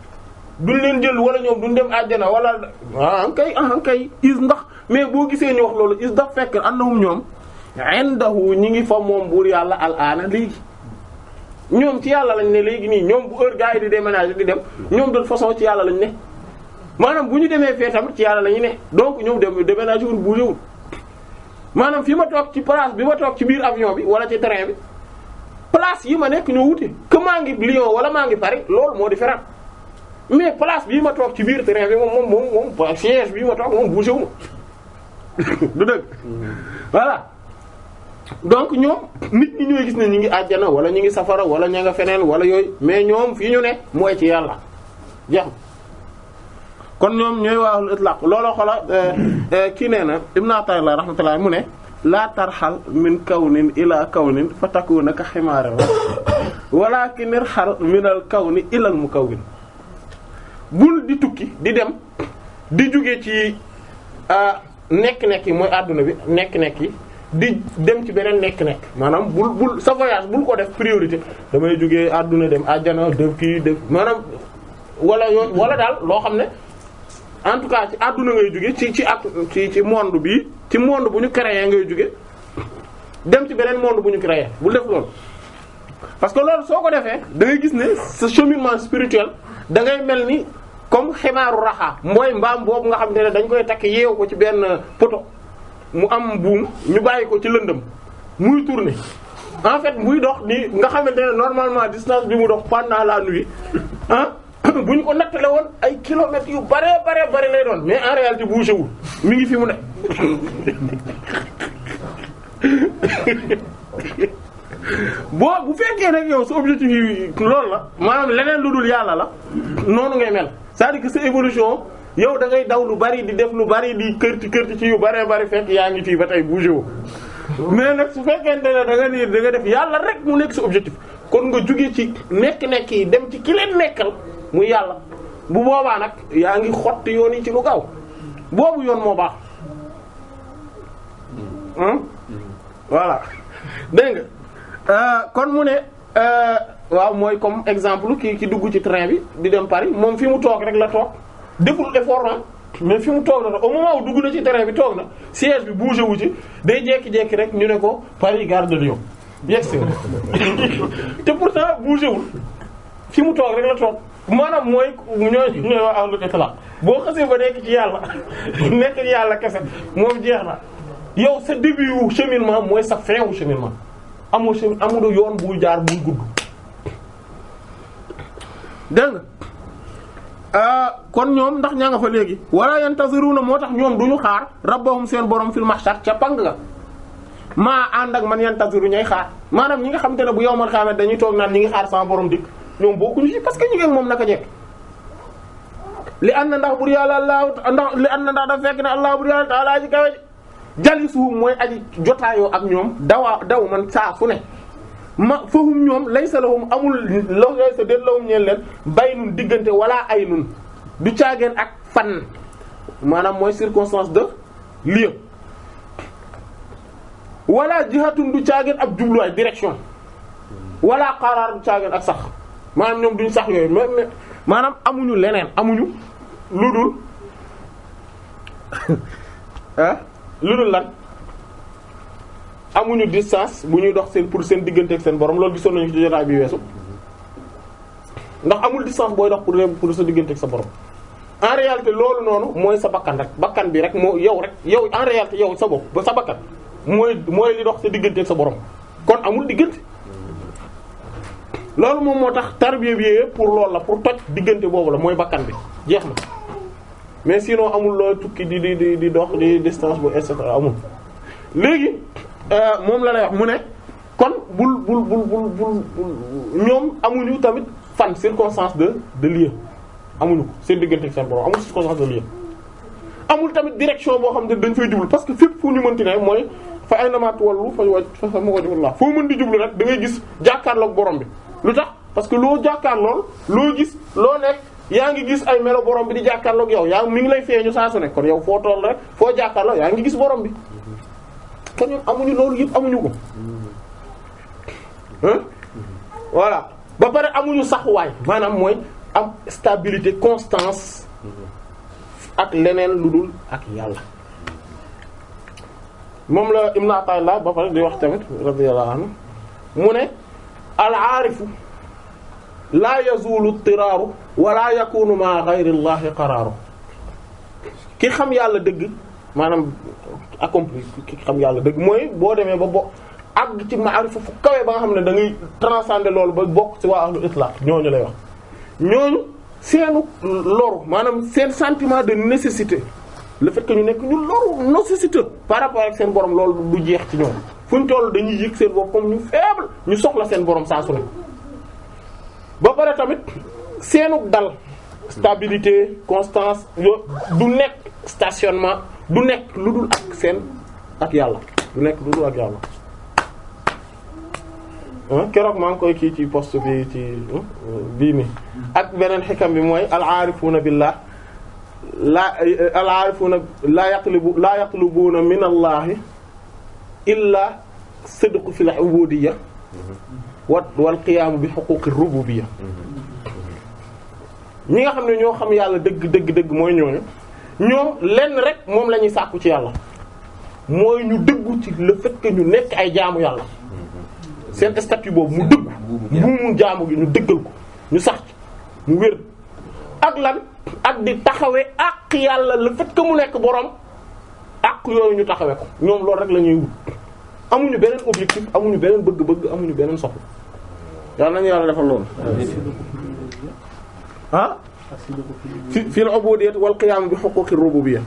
duñ leen jël wala ñoom duñ dem àjjana wala kay is ndax mais boo gisee ñu wax loolu is daf fekk annahum ñoom indahu ñi ngi fa moom buur yàlla al aana léegi ñoom ci yàlla lañ ne léegi nii ñoom bu heure gars yi di déménager di dem ñoom de façon ci yàlla lañ ne maanaam bu ñu demee fee tamit ci yàlla lañu ne donc ñoom dem déménager wul bougé wul maanaam fi ma toog ci place bi ma toog ci biir avion bi wala ci train bi place yi ma nekk ñoo wuti que maa ngi Lyon wala maa ngi Paris loolu moo différent mais place bii ma toog ci biir train bi moom siège bii ma toog moom bougé wu ma du dëgg voilà donc ñoom nit ñi ñooy gis ne ñu ngi àjjana wala ñu ngi safara wala ña nga feneen wala yooyu mais ñoom fii ñu ne mooy ci yàlla jeex kon ñoom ñooy waahul itlaq looloo xola kii nee na Ibn Ata'illah rahmatullah mu ne laa tarxal min kawnin ila kawnin fa takuna ka ximaara walakin irxal minal kawni ilal mukawwin bul di tukki di dem di jóge ci nekk-nekk yi mooy àdduna bi nekk-nekk yi di dem ci beneen nekk-nekk maanaam bul sa voyage bul ko def priorité damay jógee àdduna dem àjjana def kii def maanaam wala yooyu wala daal loo xam ne en tout cas ci àdduna ngay jóge ci monde bi ci monde bu ñu créé ngay jóge dem ci beneen monde bu ñu créé bul def loolu parce que loolu soo ko defee da ngay gis ne sa cheminement spirituel da ngay mel ni comme ximaaru raxaa mooy mbaam boobu nga xam ne dañ koy takk yeew ko ci benn poto mu am buum ñu bàyyi ko ci lëndëm muy tourner en fait muy dox ni nga xamante ne normalement distance bi mu dox pendant la nuit ah bu ñu ko nattale woon ay kilomètres yu bare lay doon mais en réalité bougé wul mi ngi fi mu ne bu fekkee nag yow sa objectif yi loolu la maanaam leneen lu dul yàlla la noonu ngay mel c'est-à-dire que sa évolution yow da ngay daw lu bari di def lu bari di kërti ci yu bari fekk yaa ngi fii ba tey bougé wu mais nag su fekkente ne da nga def yàlla rek mu nekk sa objectif kon nga jóge ci nekk yi dem ci ki leen nekkal muy yàlla bu boobaa nag yaa ngi xotti yoon yi ci lu gaaw boobu yoon moo baax voilà dégg nga kon mu ne waaw mooy comme exemple ki dugg ci train bi di dem Paris moom fi mu toog rek la toog deful effort na mais fi mu toog na au moment où dugg na ci train bi toog na siège bi bougé wu ci day jékki-jékki rek ñu ne ko Paris gare de Lyon yegsi te pourtant bougé wul fi mu toog rek la toog maanaam mooy ñooy wax ahlu itlaq boo xasee ba nekk ci yàlla nekk ci yàlla kese moom jeex na yow sa début wu cheminement mooy sa fin wu cheminement amul yoon buy jaar buy gudd dégg nga kon ñoom ndax ñaa nga fa léegi wala yantaziruna moo tax ñoom duñu xaar rabbahum seen borom fil mahshar ca pang ga maa ànd ak man yantaziru ñay xaar maanaam ñi nga xamante ne bu yowmal xiyaama dañuy toog naan ñi ngi xaar sama borom dikk ñoom bokkuñu ci parce que ñu ngi ak moom naka jekk li ànd na ndax bur yàlla ndax dafa fekk ne allah bur yàlla ta'ala ji kawe jalisuhum mooy aji jotaayoo ak ñoom daw man saa fu ne ma fahum ñoom laysa lahum amul laysa déet lahum ñeen leen baynun diggante wala aynun du caageen ak fan maanaam mooy circonstance de lieu wala jihatun du caageen ab jubluwaay direction wala qaraar du caageen ak sax maanaam ñoom duñ sax yooyu maanaam amuñu leneen amuñu lu dul lu dul lan amuñu distance bu ñuy dox seen pour seen diggante ak seen borom loolu gisoon nañu ci jotaay bi weesu ndax amul distance booy dox pour sa diggante ak sa borom en réalité loolu noonu mooy sa bakkan rek bakkan bi rek moo yow en réalité yow sa bopp ba sa bakkan mooy li dox sa diggante ak sa borom kon amul diggante loolu moom moo tax tarbiya bi yëpp pour loolu la pour toj diggante boobu la mooy bakkan bi jeex na mais sinon amul loo tukki di dox di distance bu et cetera amul léegi moom la lay wax mu ne kon bul ñoom amuñu tamit fan circonstance de lieu amuñu ko seen diggante ak seen borom amul circonstance de lieu amul tamit direction boo xam ne dañ fay jublu parce que fépp fu ñu mënti ne mooy fa aynama tuwallu fa sama wajhullah foo mën di jublu rek da ngay gis jàkkaarloog borom bi lu tax parce que loo jàkkaarlool loo gis loo nekk yaa ngi gis ay melo borom bi di jàkkaarloog yow mi ngi lay feeñu saa su ne kon yow foo toll rek foo jàkkaarloog yaa ngi gis borom bi kon ñoom amuñu loolu yëpp amuñu ko voilà ba pare amuñu saxuwaay maanaam mooy am stabilité constance ak leneen lu dul ak yàlla moom la Ibn Ata'illah ba pare di wax tamit radiyallahu anhu mu ne al-aarifu laa yazulu tiraaru wala yakunu ma ghayri llahi qaraaru ki xam yàlla dëgg maanaam accompli ki xam yàlla dëgg mooy boo demee ba àgg ci maarifa fu kawee ba nga xam ne da ngay transcender loolu ba bokk ci waa ahlu itlaq ñooñu lay wax ñooñu seenu loru maanaam seen sentiment de nécessité le fait que ñu nekk ñu loru nécessité par rapport ak seen borom loolu du jeex ci ñoom fu ñu toll dañuy yëg seen bopp comme ñu faible ñu soxla seen borom saa su ne ba pare tamit seenu dal stabilité constance yo du nekk stationnement du nekk lu dul ak seen ak yàlla du nekk lu dul ak yàlla keroog maa ngi koy kii ci poste bi ci bii nii ak beneen xikam bi mooy al-aarifuuna billah al-aarifuuna laa yatlubuuna min allahi illa sidqu fil ubudiyya wal qiyaamu bi huquuqir rububiyya ñi nga xam ne ñoo xam yàlla dëgg mooy ñooñu ñoom lenn rek moom la ñuy sàkku ci yàlla mooy ñu dëggu ci le fait que ñu nekk ay jaamu yàlla seen statut boobu mu dëggu buumu jaamu gi ñu dëggal ko ñu sax ci mu wér ak lan ak di taxawee ak yàlla le fait que mu nekk borom ak yooyu ñu taxawee ko ñoom loolu rek la ñuy wut amuñu beneen objectif amuñu beneen bëgg-bëgg amuñu beneen soxla yàlla nañu yàlla defal loolu ah fi al-ubudiyyah wal qiyam bi huquqir rububiyyah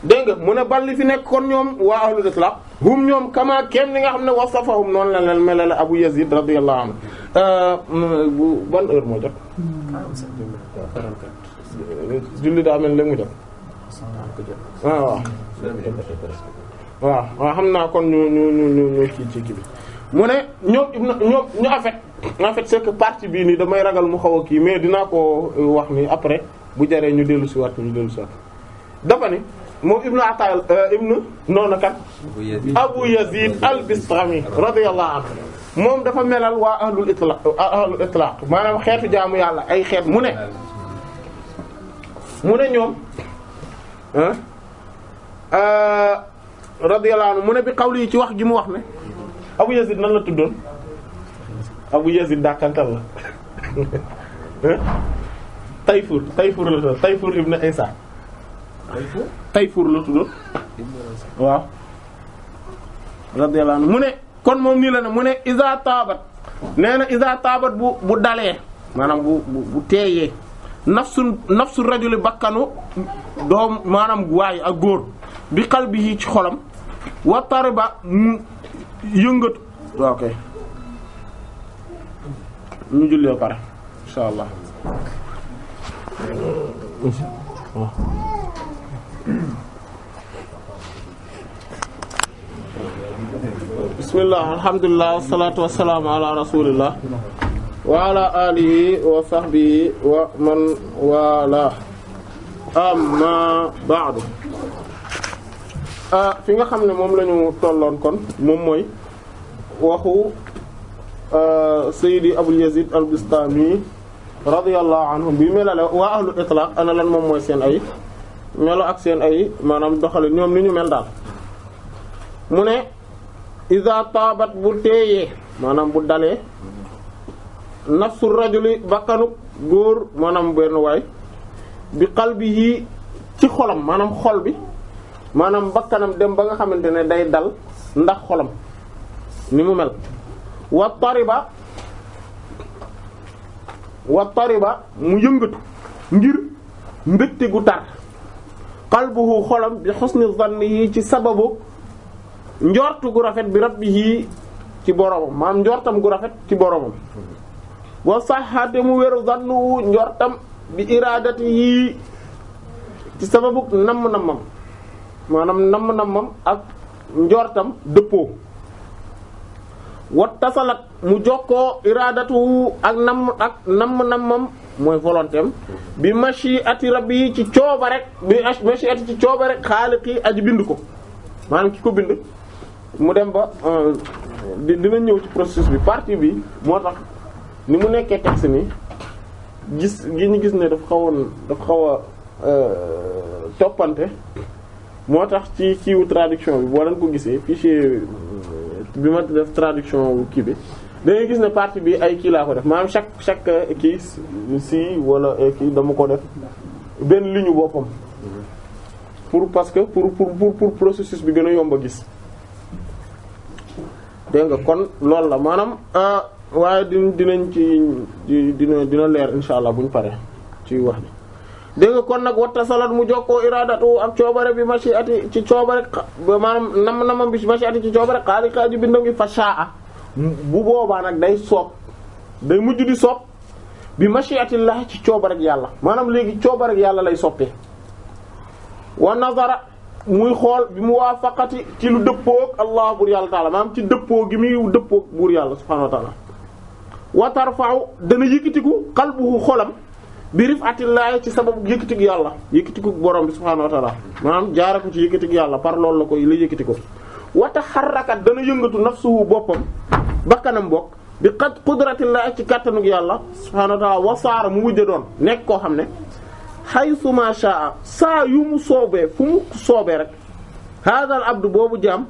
dégg nga mu ne balli fi nekk kon ñoom waa ahlul itlaq hum ñoom kama kem ni nga xam ne wasafahum noonu la leen melale Abu Yazid radiyallahu anhu bu ban heure moo jot julli daa mel léegi mu jot waaw xam naa kon ñu ci bi mu ne ñoom ñoom ñu en fait c'est que partie bii nii damay ragal mu xaw a kii mais dinaa ko wax ni après bu jaree ñu dellu si waat dafa ni moom ibnu Ata'il noonu kat Abu Yazid al-Bistami radiyallahu anhu moom dafa melal waa ahlul itlaq maanaam xeetu jaamu yàlla ay xeet mu ne ñoom radiyallahu anhu mu ne bi xawli yi ci wax gi mu wax ne Abu Yazid nan la tuddoon Abu Yazid dàkkantal la Tayfur la tuddoon Tayfur ibn Isa Tayfur la tuddoon waaw radiyallahu anhu mu ne kon moom nii la ne mu ne iza taabat nee na iza taabat bu dalee maanaam bu teeyee nafsu rajuli bakkanu doom maanaam waay ak góor bi qalbihi ci xolam wa tariba mu yëngatu waaw kay ñu jullee pare insha allah bismillah alhamdulillah wassalatu wassalamu ala rasulillah wa ala alihi wa sahbihi wa man wala amma ba'du fi nga xam ne moom la ñu tolloon kon moom mooy waxu Sayyidi Abul Yazid al-Bistami radiyallahu anhu bi melale waa ahlul itlaq ana lan moom mooy seen ay melo ak seen ay maanaam doxale ñoom ni ñu mel daal mu ne iza taabat bu teeyee maanaam bu dalee nafsu rajuli bakkanu góor maanaam benn waay bi qalbihi ci xolam maanaam xol bi maanaam bakkanam dem ba nga xamante ne day dal ndax xolam ni mu mel wa tariba mu yëngatu ngir mbégte gu tar qalbuhu xolam bi husni zannihi ci sababu njortu gu rafet bi rabbihi ci boromam maanaam njortam gu rafet ci boromam wa sahhate mu wéru zannu njortam bi iradatihi ci sababu namm-nammam maanaam namm-nammam ak njortam dëppoo wat tasalat mu jokkoo iradatu ak namm-nammam mooy volonté am bi mashi'ati rabbi ci cooba rek bi mashi'ati ci cooba rek xaaliqi aji bind ko maanaam ki ko bind mu dem ba dina ñëw ci processus bi partie bi moo tax ni mu nekkee texte ni gis gi ñu gis ne dafa xaw a toppante moo tax ci kiiwu traduction bi boo leen ko gisee fichier bi ma def traduction kii bi da ngay gis ne partie bi ay kii laa ko def maanaam chaque kii si wala kii dama ko def benn ligne boppam parce que pour processus bi gën a yomb a gis dégg nga kon loolu la maanaam waaye dinañ ci dina leer insha allah buñ paree ci wax ni dégg nga kon nag watta salat mu jokkoo iradatu ak coobare bi mashiati ci coobare maanaam namam bi mashiati ci coobare xaali xaaji bindam gi fa sha'a bu boobaa nag day soob day mujj di soob bi mashiatillah ci coobare ak yàlla maanaam léegi coobare ak yàlla lay soppee wa nazara muy xool bi muwaafaqati ci lu dëppook allah buur yàlla taala maanaam ci dëppoo gi muy dëppook buur yàlla subhaanahu wa taala wa tarfa'u dana yëkkatiku qalbuhu xolam bi rif'atillahi ci sababu yëkkatiku yàlla yëkkatiku borom bi subhaanahu wa taala maanaam jaare ko ci yëkkatiku yàlla par loolu la koy la yëkkati ko wa taharrakat dana yëngatu nafsuhu boppam bakkanam bokk bi qudratillahi ci kàttanuk yàlla subhaanahu wa taala wasaara mu mujj doon nekk koo xam ne haythu ma sha'a saa yu mu soobee fu mu soobee rek hadal abdu boobu jaam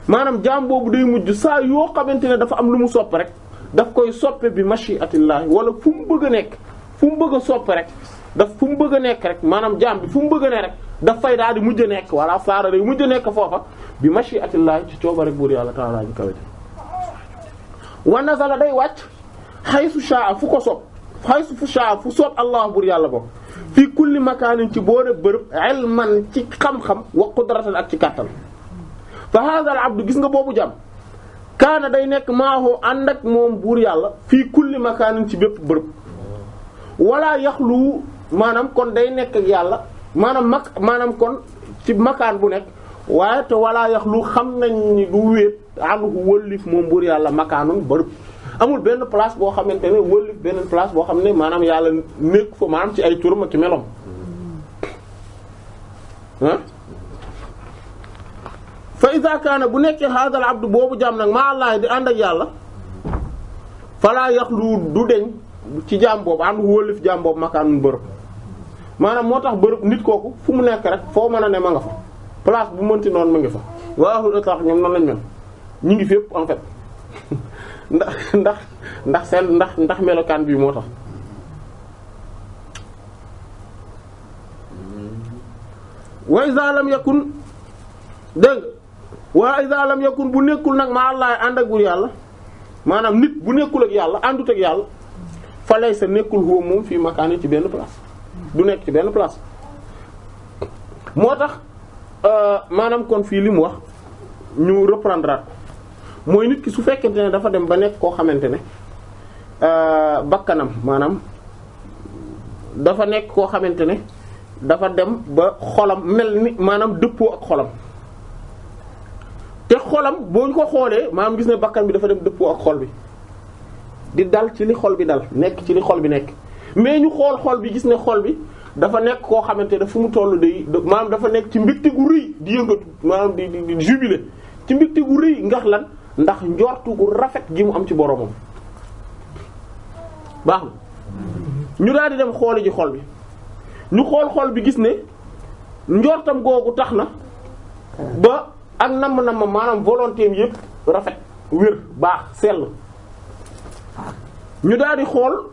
maanaam jaam boobu day mujj saa yoo xamante ne dafa am lu mu sopp rek daf koy soppe bi mashiatillahi wala fu mu bëgg a nekk fu mu bëgg a soppe rek fu mu bëgg a nekk rek maanaam jaam bi fu mu bëgg a ne rek daf fay daal di mujj a nekk wala saara day mujj a nekk foofa bi mashiatillahi ci cooba rek buur yàlla ta'ala ji kawite wa nazala day wàcc haythu sha'a fu ko sopp haythu fu sha'a fu sopp allah buur yàlla bokk fii kulli makaanin ci boole bërëb ilman ci xam-xam wa qudratan ak ci kàttan fa hadha al abdu gis nga boobu jàmm kaana day nekk maahu ànd ak moom buur yàlla fii kulli makaanin ci bépp bërëb wala yaxlu maanaam kon day nekk ak yàlla maanaam kon ci makaan bu nekk waaye te wala yaxlu xam nañ ni du wéet anhu wëllif moom buur yàlla makaanun bërëb amul benn place boo xamante ne wëllif benn place boo xam ne maanaam yàlla nekk fa maanaam ci ay turam ak ci melom ah fa iza kaana bu nekkee hadal abdu boobu jaam nag ma allah di ànd ak yàlla fala yaxlu du deñ ci jaam boobu ànd wëllif jaam boobu makaanun bërëb maanaam moo tax bërëb nit kooku fu mu nekk rek foo mën a ne ma nga fa place bu mënti noonu ma ngi fa waa ahlul itlaq ñoom noonu lañ mel ñu ngi fépp en fait ndax melokaan bi moo tax wa iza lam yakun dégg wa iza lam yakun bu nekkul nag ma Allah ànd ak buur yàlla maanaam nit bu nekkul ak yàlla àndut ak yàlla fa laysa nekkul huwa moom fii makaani ci benn place du nekk ci benn place moo tax maanaam kon fii li mu wax ñu reprendre mooy nit ki su fekkente ne dafa dem ba nekk koo xamante ne bakkanam maanaam dafa nekk koo xamante ne dafa dem ba xolam mel ni maanaam dëppoo ak xolam te xolam boo ñu ko xoolee maanaam gis ne bakkan bi dafa dem dëppoo ak xol bi di dal ci li xol bi dal nekk ci li xol bi nekk mais ñu xool xol bi gis ne xol bi dafa nekk koo xamante ne fu mu tollu day maanaam dafa nekk ci mbégte gu rëy di yëngatu maanaam di jubilé ci mbégte gu rëy ngax lan ndax njortu gu rafet gi mu am ci boromam baax na ñu daal di dem xooli ji xol bi ñu xool xol bi gis ne njortam googu tax na ba ak namm-namm maanaam volonté am yépp rafet wér baax sell ñu daal di xool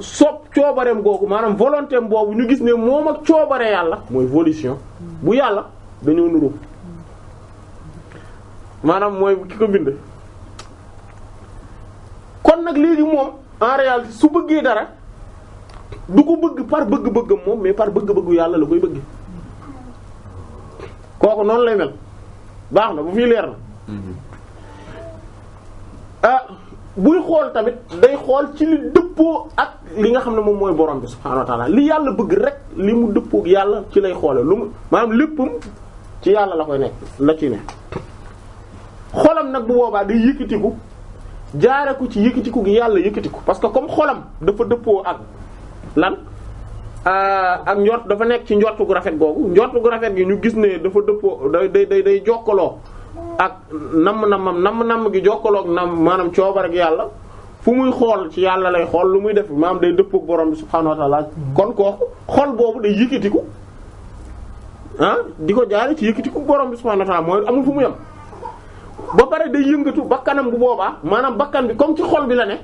sopp coobareem googu maanaam volonté am boobu ñu gis ne moom ak coobare yàlla mooy volition bu yàlla dañoo nuru maanaam mooy ki ko bind kon nag léegi moom en réalité su bëggee dara du ko bëgg par bëgg-bëggam moom mais par bëgg-bëggu yàlla la koy bëgg kooku noonu lay mel baax na bu fii leer na buy xool tamit day xool ci li dëppoo ak li nga xam ne moom mooy borom bi subhaanahu wa ta'ala li yàlla bëgg rek li mu dëppoo ak yàlla ci lay xoole lu mu maanaam léppam ci yàlla la koy nekk la ci ne xolam nag bu boobaa day yëkkatiku jaare ko ci yëkkatiku gi yàlla yëkkatiku parce que comme xolam dafa dëppoo ak lan ak njort dafa nekk ci njortu gu rafet googu njortu gu rafet gi ñu gis ne dafa dëppoo day jokkaloo ak namm gi jokkaloo ak maanaam coobar ak yàlla fu muy xool ci yàlla lay xool lu muy def maanaam day dëppoo ak borom bi subhaanahu wa ta'ala kon kooku xol boobu day yëkkatiku di ko jaare ci yëkkati ku borom bi subhaanahu wa ta'aala mooy amul fu mu yem ba pare day yëngatu bakkanam bu boobaa maanaam bakkan bi comme ci xol bi la ne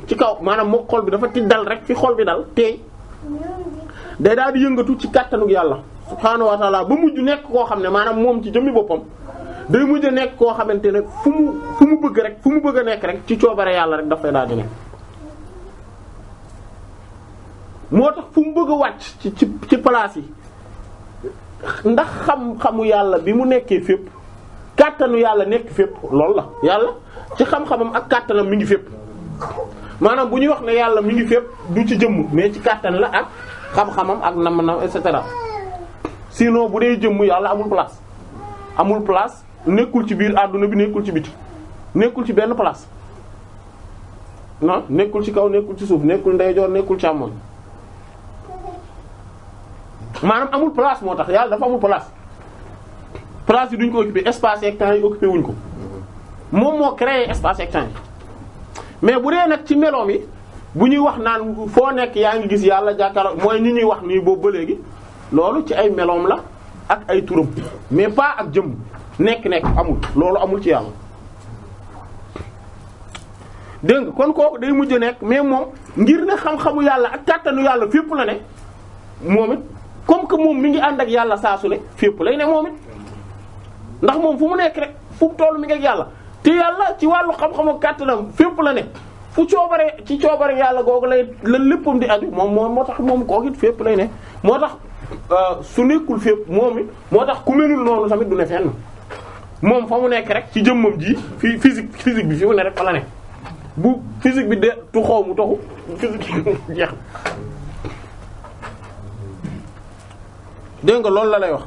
ci kaw maanaam moo xol bi dafa ti dal rek fi xol bi dal tey day daal di yëngatu ci kàttanug yàlla subhaanahu wa ta'aala ba mujj nekk koo xam ne maanaam moom ci jëmmi boppam day mujj nekk koo xamante ne fu mu bëgg rek fu mu bëgg a nekk rek ci coobare yàlla rek dafay daal di nekk moo tax fu mu bëgg a wàcc ci place yi ndax xam-xamu yàlla bi mu nekkee fépp kàttanu yàlla nekk fépp loolu la yàlla ci xam-xamam ak kàttanam mi ngi fépp maanaam bu ñuy wax ne yàlla mi ngi fépp du ci jëmm mais ci kàttan la ak xam-xamam ak nam et cetera sinon bu dee jëmm yàlla amul place nekkul ci biir àdduna bi nekkul ci biti nekkul ci benn place non nekkul ci kaw nekkul ci suuf nekkul ndeyjoor nekkul càmmoñ maanaam amul place moo tax yàlla dafa amul place yi duñ ko occuper espace ak temps yi occupé wuñ ko moom moo créé espace ak temps yi mais bu dee nag ci meloom yi bu ñuy wax naan foo nekk yaa ngi gis yàlla jàkkaarloo mooy ñi ñuy wax nii boobu ba léegi loolu ci ay meloom la ak ay turam mais pas ak jëmm nekk amul loolu amul ci yàlla dégg nga kon kooku day mujj nekk mais moom ngir ne xam-xamu yàlla ak kàttanu yàlla fépp la ne moom it comme que moom mi ngi ànd ak yàlla saa su ne fépp lay ne moom it ndax moom fu mu nekk rek fu mu tollu mi ngi ak yàlla te yàlla ci wàllu xam-xamu kàttanam fépp la ne fu coobare yàlla googu lay la léppam di aju moom moo tax moom kooku it fépp lay ne moo tax su nekkul fépp moom it moo tax ku melul noonu tamit du ne fenn moom fa mu nekk rek ci jëmmam ji fi physique bi fi mu ne rek fa la ne bu physique bi de tuxoo mu toxu physique jeex dégg nga loolu la lay wax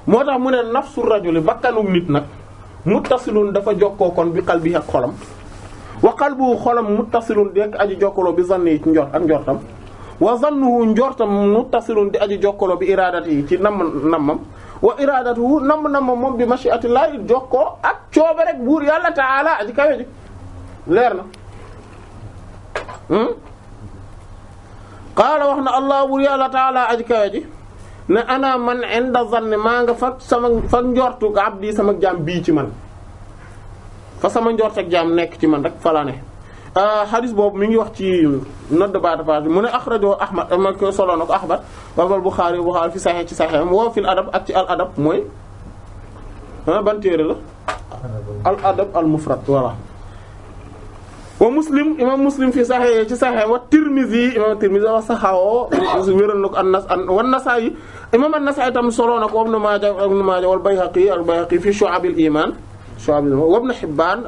moo tax mu ne nafsu rajuli bakkanum nit nag muttasilun dafa jokkoo kon bi qalbi ak xolam wa qalbu xolam muttasilun di ak aji jokkaloo bi zanni ci njort ak njortam wa zannuhu njortam muttasilun di aji jokkaloo bi iradati yi ci nammam wa iradatuhu nammam moom bi mashi'atillahi jokkoo ak coobe rek buur yàlla ta'ala aji kawe ji leer na qaala wax na allah buur yàlla ta'ala aji kawe ji ne ana man inda zanni maa nga fa njortu abdi sama jaam bii ci man fa sama njort ak jaam nekk ci man rek fa la ne hadis boobu mi ngi wax ci note bas de page bi mu ne akhrajahu Ahmad ma ko solo na ko Ahmad wa Bukhari fi Sahih ci Sahih wa fil adab ak ci al adab mooy ban téere la al adab al mufrad voilà wa Muslim imam Muslim fi Sahih ci Sahih wa Tirmidhi imam Tirmidhi wa saxawo wéral na ko wa Nasa'i imam an-Nasa'i tam solo na ko Ibn Majah wal Bayhaqi fi Shu'ab al-Iman wa Ibn Hibban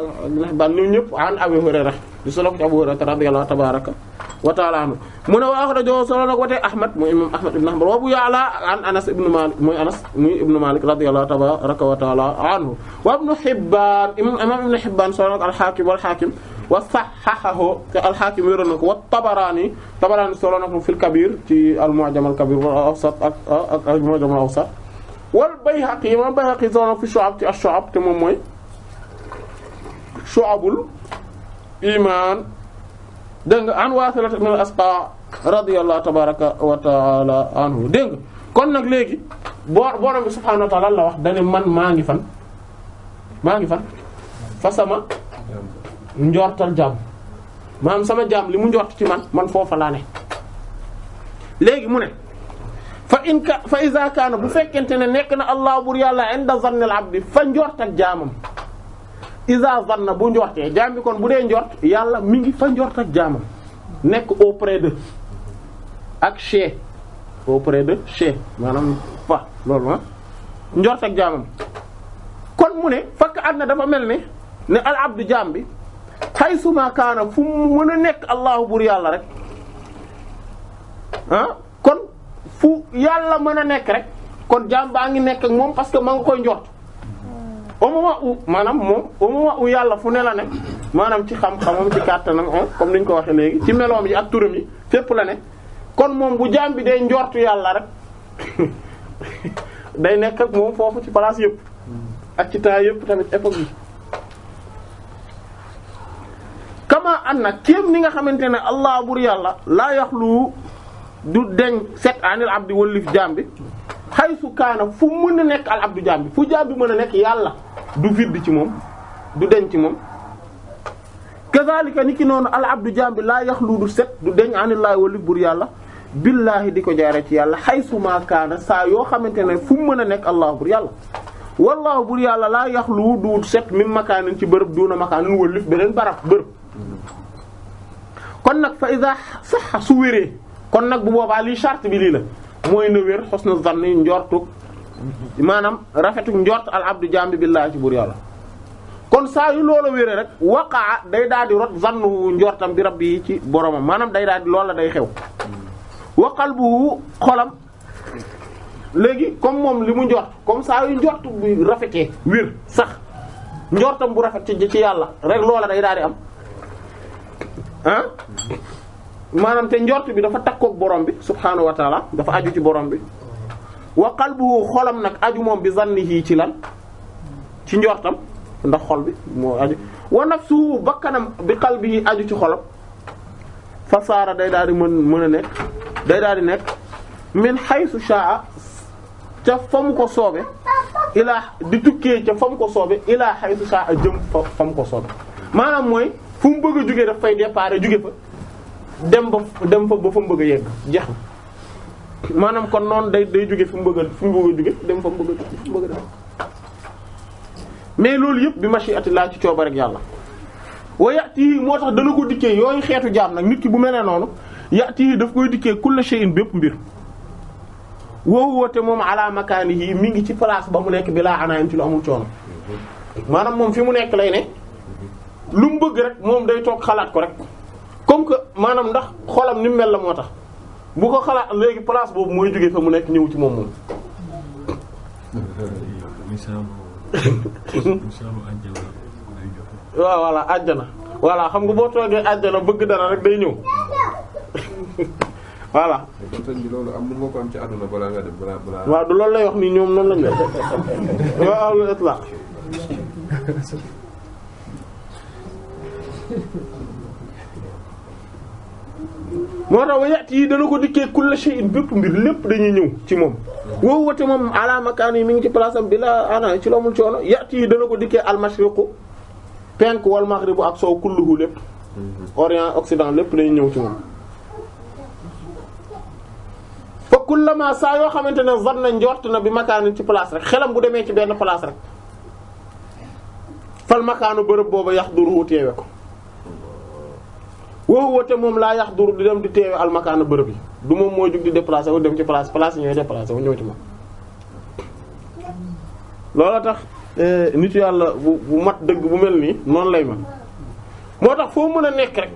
ñoom ñëpp an Abi Hurayra di solo ko ci Abu Hurayra radiyallahu tabaraka wa ta'ala anhu mu ne wa akhrajahu solo na ko te Ahmad mooy imam Ahmad ibn Hanbal wa Abu Ya'la an Anas ibn Malik muy ibn Malik radiyallahu tabaraka wa ta'ala anhu wa Ibn Hibban imam Ibn Hibban solo na ko al-Hakim wal Hakim wa sahhahahu te al-Hakim wéral na ko wa Tabarani solo na ko fil Kabir ci al-Mu'jam al-Kabir wal Awsat ak al-Mu'jam al-Awsat wal Bayhaqi imam Bayhaqi solo na ko fi Shu'ab ci ash-Shu'ab te moom mooy Shu'abul Iman dégg nga an Wasila ibn al-Asqa radiyallahu tabaraka wa ta'ala anhu dégg nga kon nag léegi borom bi subhanahu wa ta'ala la wax dane man maa ngi fan fa sama njortal jaam maanaam sama jaam li mu njort ci man foofa laa ne léegi mu ne fa iza kaana bu fekkente ne nekk na allah bur yàlla inda zannil abdi fa njort ak jaamam iza zanna bu njortee jaam bi kon bu dee njort yàlla mi ngi fa njort ak jaamam nekk auprès de ak chez auprès de chez maanaam fa loolu ma njort ak jaamam kon mu ne fakk àdduna dafa mel ne al abdu jaam bi haysuma kaana fu mu mën a nekk allahu bur yàlla rek kon fu yàlla mën a nekk rek kon jaam baa ngi nekk ak moom parce que ma nga koy njort au moment où maanaam moom au moment où yàlla fu ne la ne maanaam ci xam-xamam ci kàttanam comme ni ñu ko waxee léegi ci meloom yi ak turam yi fépp la ne kon moom bu jaam bi day njortu yàlla rek day nekk ak moom foofu ci place yëpp ak ci temps yëpp tamit époque yi kama an na kéem ni nga xamante ne allah bur yàlla laa yaxlu du deñ set anil abdi wallif jaam bi haythu kaana fu mën a nekk al abdu jaam bi fu jaam bi mën a nekk yàlla du vide ci moom du deñ ci moom kazaalika ni ki noonu al abdu jaam bi laa yaxlu du set du deñ anillaahi wali bur yàlla billaahi di ko jaare ci yàlla haythu ma kaana saa yoo xamante ne fu mu mën a nekk allah bur yàlla wallaahu bur yàlla laa yaxlu du set min makaanin ci bërëb duuna makaanin wëllif beneen bërëb kon nag fa iza sax su wéree kon nag bu boobaa lii charte bi lii la mooy na wér husnu zanni njortu maanaam rafetu njort al abdu jaam bi billaahi ci bur yàlla kon saa yu loola wéree rek waqaa day daal di rot zannu njortam bi rabbi yi ci boromam maanaam day daal di loola day xew wa qalbuhu xolam léegi comme moom li mu njort comme saa yu njort bu rafetee wér sax njortam bu rafet ci yàlla rek loola day daal di am ah maanaam te njort bi dafa takkook borom bi subhaanahu wa taala dafa aju ci borom bi wa qalbuhu xolam nag aju moom bi zannihi ci lan ci njortam ndax xol bi moo aju wa nafsuhu bakkanam bi qalbihi aju ci xolam fa saara day daal di mën a nekk day daal di nekk min haythu sha'a ca fa mu ko soobe ilaa di tukkee ca fa mu ko soobe ilaa haythu sha'a jëm fa mu ko soobe maanaam mooy fu mu bëgg a jugee daf fay départ jóge fa dem fa ba fa mu bëgg a yegg jeex na maanaam kon noonu day jóge fu mu bëgg a jóge dem fa mu bëgg a dem mais loolu yëpp bi mashi'atillah ci cooba rek yàlla wa ya'tihi moo tax dana ko dikkee yooyu xeetu jaam nag nit ki bu mel ne noonu ya'tihi daf koy dikkee kullu shay'in bépp mbir woowu woote moom ala makaanihi mi ngi ci place ba mu nekk bi laa anaayam ci lu amul coono maanaam moom fi mu nekk lay ne lu mu bëgg rek moom day toog xalaat ko rek comme que maanaam ndax xolam ni mu mel la moo tax bu ko xalaat léegi place boobu mooy jógee fa mu nekk ñëw ci moom waaw voilà àjjana voilà xam nga boo toogee àjjana bëgg dara rek day ñëw voilà. kon sëñ bi loolu am mën nga ko am ci àdduna balaa nga dem balaa. waaw du loolu lay wax ni ñoom noonu lañ def waaw lu itlaq moo tax wa yàtt yi dana ko dikkee kulla shay'in bépp mbir lépp dañuy ñëw ci moom woowu wate moom ala makaan yi mi ngi ci place am bi la ana ci loomul coono yàtt yi dana ko dikkee al mashriqu penk wal maghribu ak soow kulluhu lépp orient occident lépp dañuy ñëw ci moom fa kullama saa yoo xamante ne zanna njort na bi makaanin ci place rek xelam bu demee ci benn place rek fal makaanu bërëb booba yaxduru teewe ko woowu wate moom laa yaxduru di dem di teewe al makaanu bërëb yi du moom mooy jug di déplacer wu dem ci place yi ñooy déplacer wu ñëw ci moom loola tax nitu yàlla bu mat dëgg bu mel nii noonu lay mel moo tax foo mën a nekk rek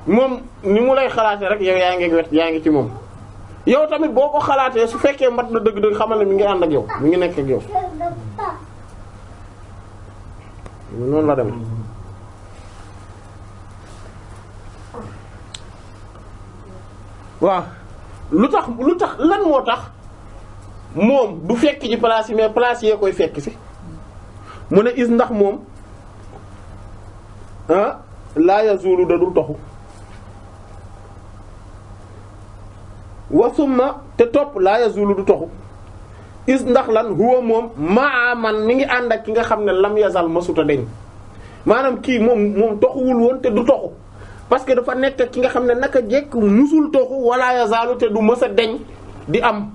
moom ni mu lay xalaatee rek yow yaa ngi wet yaa ngi ci moom yow tamit boo ko xalaatee su fekkee mat na dëgg-dëgg xamal ne mi ngi ànd ak yow mi ngi nekk ak yow noonu la dem waaw lu tax lan moo tax moom du fekk ci place yi mais place yee koy fekk ci mu ne is ndax moom laa yazulu da dul toxu wasuma te topp laa yazulu du toxu is ndax lan huwa moom maa man mi ngi ànd ak ki nga xam ne lam yazal masuta deñ maanaam kii moom toxuwul woon te du toxu parce que dafa nekk ki nga xam ne naka jekk musul toxu wala yazalu te du mës a deñ di am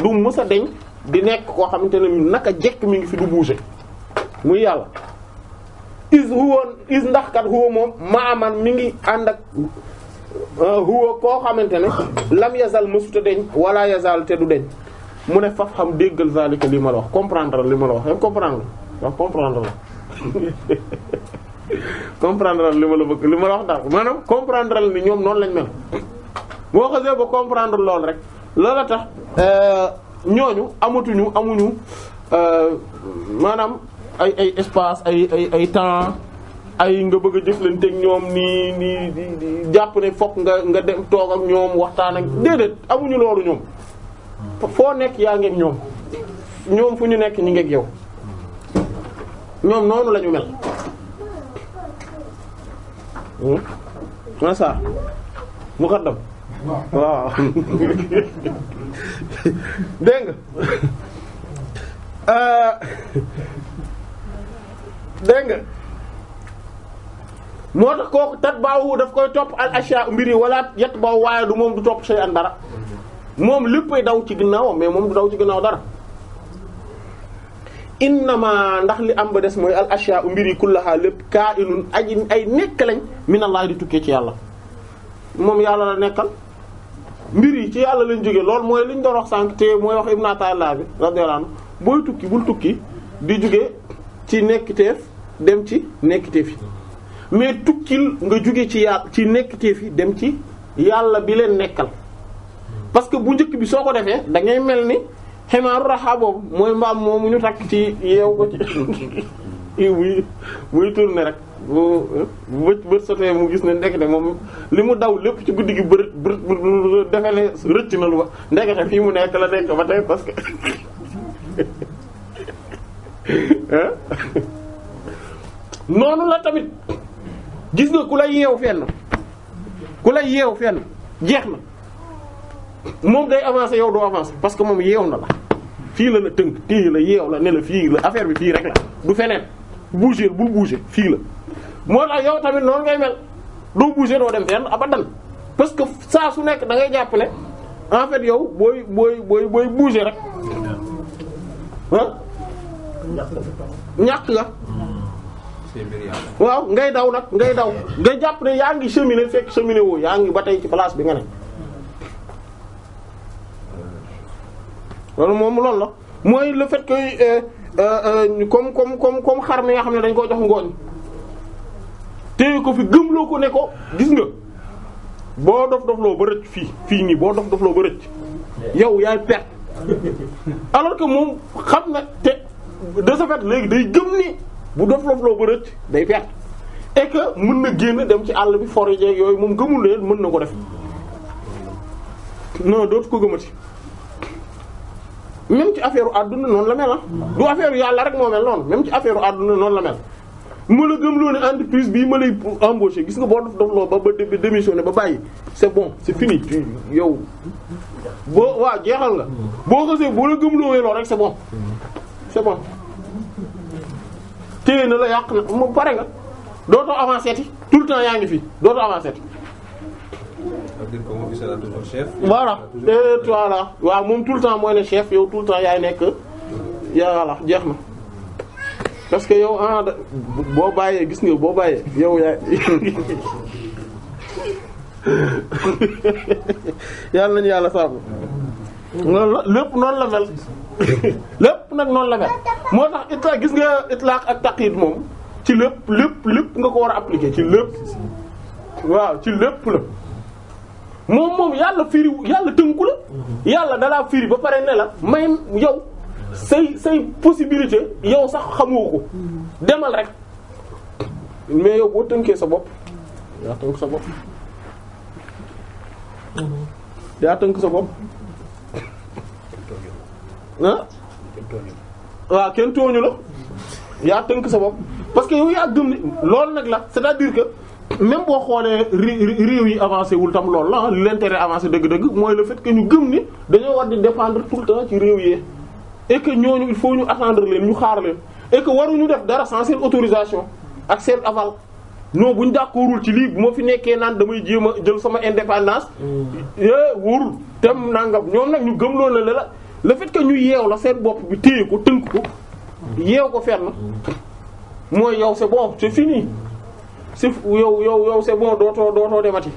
du mës a deñ di nekk koo xamante ne naka jekk mi ngi fi du bouger muy yàlla is ndax kat huwa moom maa man mi ngi ànd ak huwa koo xamante ne lam yazal mësuta deñ wala yazal te du deñ mu ne faf xam déggal zalika li ma la wax comprendre li ma la wax rek comprendre wax comprendre la comprendre li ma la bëgg li ma la wax daal maanaam comprendre ni ñoom noonu lañ mel boo xasee ba comprendre loolu rek loola tax ñooñu amuñu maanaam ay espace ay temps ay nga bëgg a jëflanteeg ñoom nii di jàpp ne fokk nga dem toog ak ñoom waxtaan ak déedéet amuñu loolu ñoom foo nekk yaa ngeeg ñoom fu ñu nekk ñi ngeeg yow ñoom noonu la ñu mel masa muqaddam waaw dégg nga dégg nga moo tax kooku tat baawu daf koy topp al ashya mbir yi wala yett baaw waaye du moom du topp shay an dara moom léppay daw ci ginnaawam mais moom du daw ci ginnaaw dara innama ndax li am ba des mooy al ashya mbir yi kullaha lépp kaa'inun ay nekk lañ minallahi di tukkee ci yàlla moom yàlla la nekkal mbir yi ci yàlla lañ jóge loolu mooy liñ doon wax sànq te mooy wax Ibn Ata'illah bi radiyallahu anhu booy tukki bul tukki di jóge ci nekkiteef dem ci nekkiteef yi mais tukkil nga jóge ci yàlla ci nekkiteef yi dem ci yàlla bi leen nekkal parce que bu njëkk bi soo ko defee da ngay mel ni ximaaru raxa boobu mooy mbaam moomu ñu takk ci yeew ko ci muy tourner rek bu bët sotee mu gis ne ndekete moom li mu daw lépp ci guddi gi bërët defe ne rëcc na lu ba ndekete fii mu nekk la nekk ba tey parce que noonu la tamit gis nga ku la yeew fenn jeex na moom day avancer yow doo avancer parce que moom yeew na la fii la tënk téye la yeew la ne la fii la affaire bi fii rek la du feneen bouger bul bouger fii la moo tax yow tamit noonu ngay mel doo bouger doo dem fenn abadan parce que saa su nekk da ngay jàpp ne en fait yow booy bouger rek ah ñàkk nga waaw ngay daw nga jàpp ne yaa ngi cheminer fekk cheminer woo yaa ngi ba tey ci place bi nga ne loolu moom loolu la mooy le fait que comme xar mi nga xam ne dañ koo jox ngooñ téye ko fi gëmloo ko ne ko gis nga boo dof-dofloo ba rëcc fii nii boo dof-dofloo ba rëcc yow yaay perte alors que moom xam na te de ce fait léegi day gëm ni bu dof-dofloo ba rëcc day perte et que mën na génn dem ci àll bi forêt yooyu moom gëmul leen mën na ko def non dootu ko gëmati. même ci affaire àdduna noonu la mel ah du affaire yàlla rek moo mel noonu même ci affaire àdduna noonu la mel ma la gëm loo ne entreprise bii ma lay embaucher gis nga boo dof loo ba démissionner ba bàyyi c'est bon c'est fini yow boo waaw jeexal nga boo xasee boo la gëm loo loolu rek c'est bon téye na la yàq na moom pare nga dootoo avancer ti tout le temps yaa ngi fi dootoo avancer ti voilà voilà waaw moom tout le temps mooy le chef yow tout le temps yaay nekk voilà jeex na parce que yow boo bàyyee gis nga boo bàyyee yow yaay yàlla nañu yàlla saabu loolu la lépp noonu la mel lépp nag noonu la mel moo tax gis nga itlaq ak taqyid moom ci lépp nga ko war a appliquer ci lépp waaw ci lépp la moom yàlla firi yàlla tënku la yàlla dalaa firi ba pare ne la may yow say possibilité yow sax xamoo ko demal rek mais yow boo tënkee sa bopp yaa tënk sa bopp ah waaw kenn tooñu la yaa tënk sa bopp parce que yow yaa gëm ni loolu nag la c'est-à-dire que même boo xoolee réew yi avancé wul tam loolu la l'intérêt avancé dëgg-dëgg mooy le fait que ñu gëm ni dañoo war di dépendre tout le temps ci réew yi et que ñooñu il faut ñu attendre leen ñu xaar leen et que waruñu def dara sans seen autorisation ak seen aval non buñ d'accordul ci lii bu ma fi nekkee naan damay jéem a jël sama indépendance wóorul tem nangam ñoom nag ñu gëm loolu la le fait que ñu yeew la seen bopp bi téye ko tënk ko yeew ko fenn mooy yow c'est bon c'est fini c'est yow c'est bon dootoo demati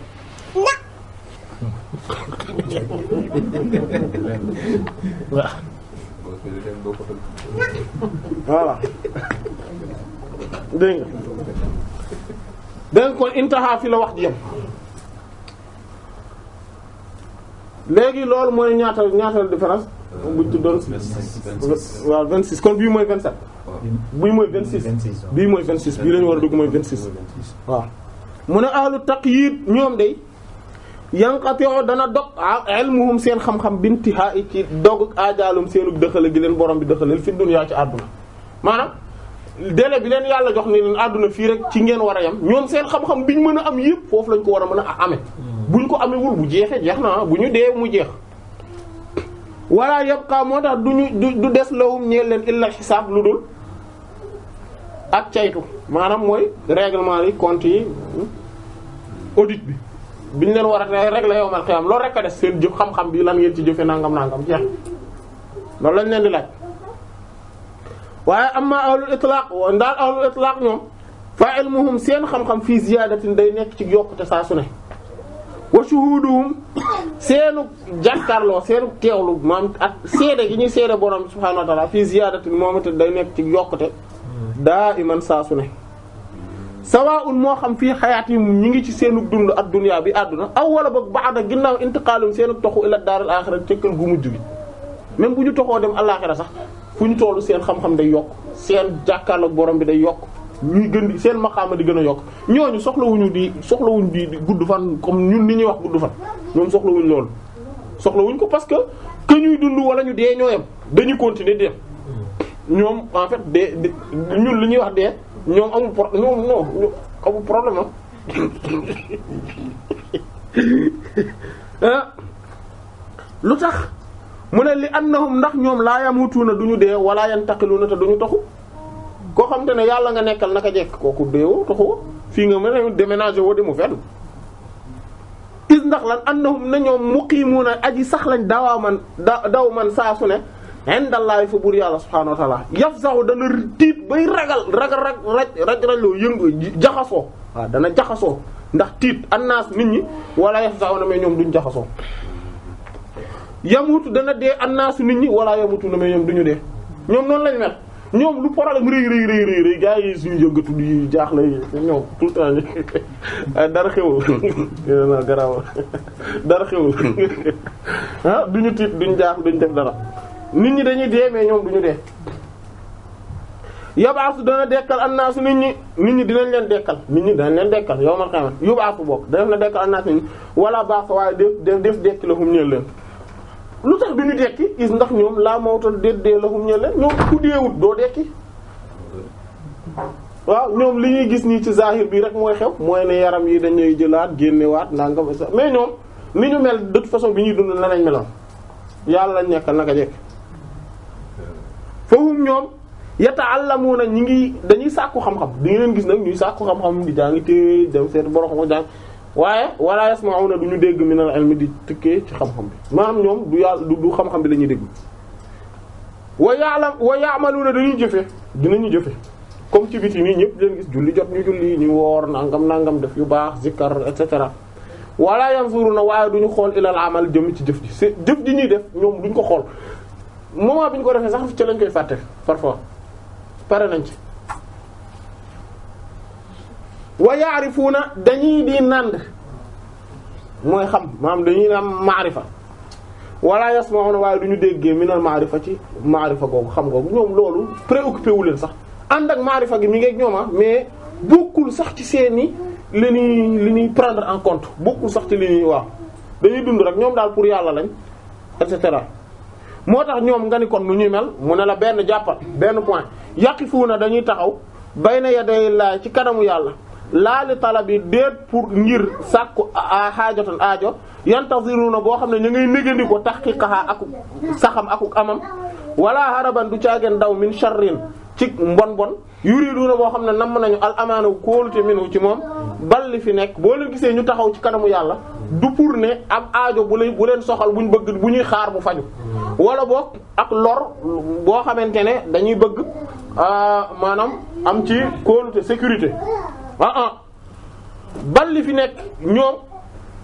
voilà dégg nga dégg kon intaha fi la wax ji yam léegi loolu mooy ñaata différence buñ tuddoon waaw 26 kon bii mooy 27 bii mooy 26 bii mooy 26 bii lañu war a dugg mooy 26 waaw mu ne ahlu taqyid ñoom day yanqati'u dana dog ilmuhum seen xam-xam bintihaa ci dog ajaalum seenu dëxale gi leen borom bi dëxaleel fi dunya ci àdduna maanaam délai bi leen yàlla jox ni leen àdduna fii rek ci ngeen war a yam ñoom seen xam-xam biñ mën a am yëpp foofu lañ ko war a mën a amee buñ ko amewul bu jeexee jeex na bu ñu dee mu jeex wala yabqa moo tax du des lawum ñeel leen illa xisaab lu dul ak caytu maanaam mooy règlement yi compte yi audit bi biñ leen war a régler yawmal qiyaam loolu rek a des seen jëf xam-xam bi lan ngeen ci jëfe nangam jeex loolu lañ leen di laaj waaye amma ahlul itlaq ndaal ahlul itlaq ñoom fa ilmuhum seen xam-xam fii ziyaadatin day nekk ci yokkute saa su ne wa shuhuduhum seenu jàkkaarloo seenu teewlu maam ak seede gi ñuy seede borom subhaanahu wa ta'ala fii ziyaadatin moom it day nekk ci yokkute daa iman saa su ne sawaa'un moo xam fii xayaatihim ñi ngi ci seenu dund ak dunya bi àdduna aw wala boog ba'da ginnaaw intiqaalum seenu toxu ila daaril aaxira cëkkal gu mujj gi même bu ñu toxoo dem àllaaxira sax fu ñu tollu seen xam-xam day yokk seen jàkkaarloo borom bi day yokk ñuy gën di seen maqaama di gën a yokk ñooñu soxlawuñu di gudd fan comme ñun ni ñuy wax gudd fan ñoom soxlawuñ loolu soxlawuñ ko parce que ñuy dund wala ñu dee ñooyam dañuy continuer di dem ñoom en fait ñun li ñuy wax dee ñoom amul problème lu tax mu ne li annahum ndax ñoom laa yamutuuna duñu dee wala yantaqiluuna te duñu toxu koo xam te ne yàlla nga nekkal naka jekk kooku deewoo toxu fii nga mën a déménager woo demu fenn is ndax lan annahum na ñoom muqiimuuna aji sax lañ daw man saa su ne indallaahi fa buur yàlla subhaanahu wa ta'ala yafzahu dana tiit bay raj-rajloo yëngu jaxasoo waaw dana jaxasoo ndax tiit annaas nit ñi wala yafzahu na mais ñoom duñ jaxasoo yamutu dana dee annaasu nit ñi wala yamutu na mais ñoom duñu dee ñoom noonu lañ mel ñoom lu problème rëy gaa yi suñu yëngatu yi jaaxle ñoom tout le temps dara xewul garaaw dara xewul ah duñu tiit duñ jaax duñ def dara nit ñi dañuy dee mais ñoom duñu dee yabaasu dana dekkal annaasu nit ñi dinañ leen dekkal yawmal qiyaama yubaasu bokk def na dekkal annaasu nit ñi wala baax waaye def dekki la hum ñeel leen lu tax duñu dekki is ndax ñoom laa mawtal dee la hum ñeel leen ñoom ku deewut doo dekki waaw ñoom li ñuy gis nii ci zahir bi rek mooy xew mooy ne yaram yi dañuy jëlaat génnewaat nangam mais ñoom ni ñu mel de toute façon bi ñuy dund la nañ meloon yàlla lañ nekkal naka jekk fahum ñoom yata'allamuna dañuy sàkku xam-xam di nga leen gis nag ñuy sàkku xam-xam di jàngi téere dem seet borom xam jàng waaye wala yasma'una duñu dégg minal ilmi di tukkee ci xam-xam bi maanaam ñoom du yàlla du xam-xam bi la ñuy dégg wa ya'maluna dinañu jëfe comme ci biti nii ñëpp leen gis julli jot ñu julli ñu woor nangam def yu baax zikkar et cetera wala yanzuruna waaye duñu xool ilal amal jëm ci jëf ji jëf ji ñuy def ñoom duñ ko xool moment bi ñu ko defee sax ci lañ koy fàtte parfois pare nañ ci wa ya'rifuna dañuy di nànd mooy xam maanaam dañuy am maarifa wala yasma'una waaye duñu déggee minal maarifa ci maarifa googu xam googu ñoom loolu préoccupé wu leen sax ànd ak maarifa gi mi ngi ak ñooma mais bokkul sax ci seeni li ñuy prendre en compte bokkul sax ci li ñuy waaw dañuy dund rek ñoom daal pour yàlla lañ et cetera moo tax ñoom nga ni kon nu ñuy mel mu ne la benn jàppal benn point yaqifuuna dañuy taxaw bayna yaday laa ci kanamu yàlla laali talabi déet pour ngir sàkku xaajatan aajo yantaziruna boo xam ne ñu ngay négandi ko tahqiqaha ak saxam akuk amam wala haraban du caageen daw min sharrin ci mbon yuriduna boo xam ne namm nañu al amaana kóolute minu ci moom balli fi nekk boo leen gisee ñu taxaw ci kanamu yàlla du pour ne am aajo bu leen soxal buñ bëgg bu ñuy xaar bu faju wala boog ak lor boo xamante ne dañuy bëgg maanaam am ci kóolute sécurité balli fi nekk ñoom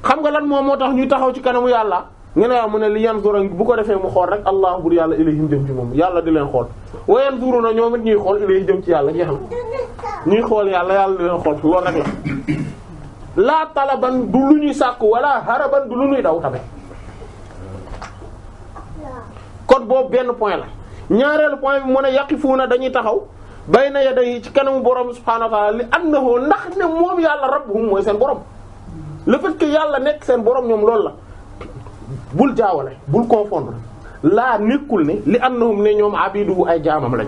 xam nga lan moom moo tax ñuy taxaw ci kanamu yàlla nga ne waaw mu ne li yanzura bu ko defee mu xool rek allah bur yàlla ilayhim jëm ci moom yàlla di leen xool wa yanzuruna ñoom it ñuy xool ilayhi jëm ci yàlla jeex na ñuy xool yàlla di leen xool loolu rek la laa talaban du lu ñuy sàkk wala haraban du lu ñuy daw tamit kon boobu benn point la ñaareelu point bi mu ne yaqifuuna dañuy taxaw bayna yaday ci kanamu borom subhaanahu wa ta'ala li annahu ndax ne moom yàlla rabbuhum mooy seen borom le fait que yàlla nekk seen borom ñoom loolu la bul jaawale bul confondre laa nekkul ne li annahum ne ñoom abiduhu ay jaamam lañ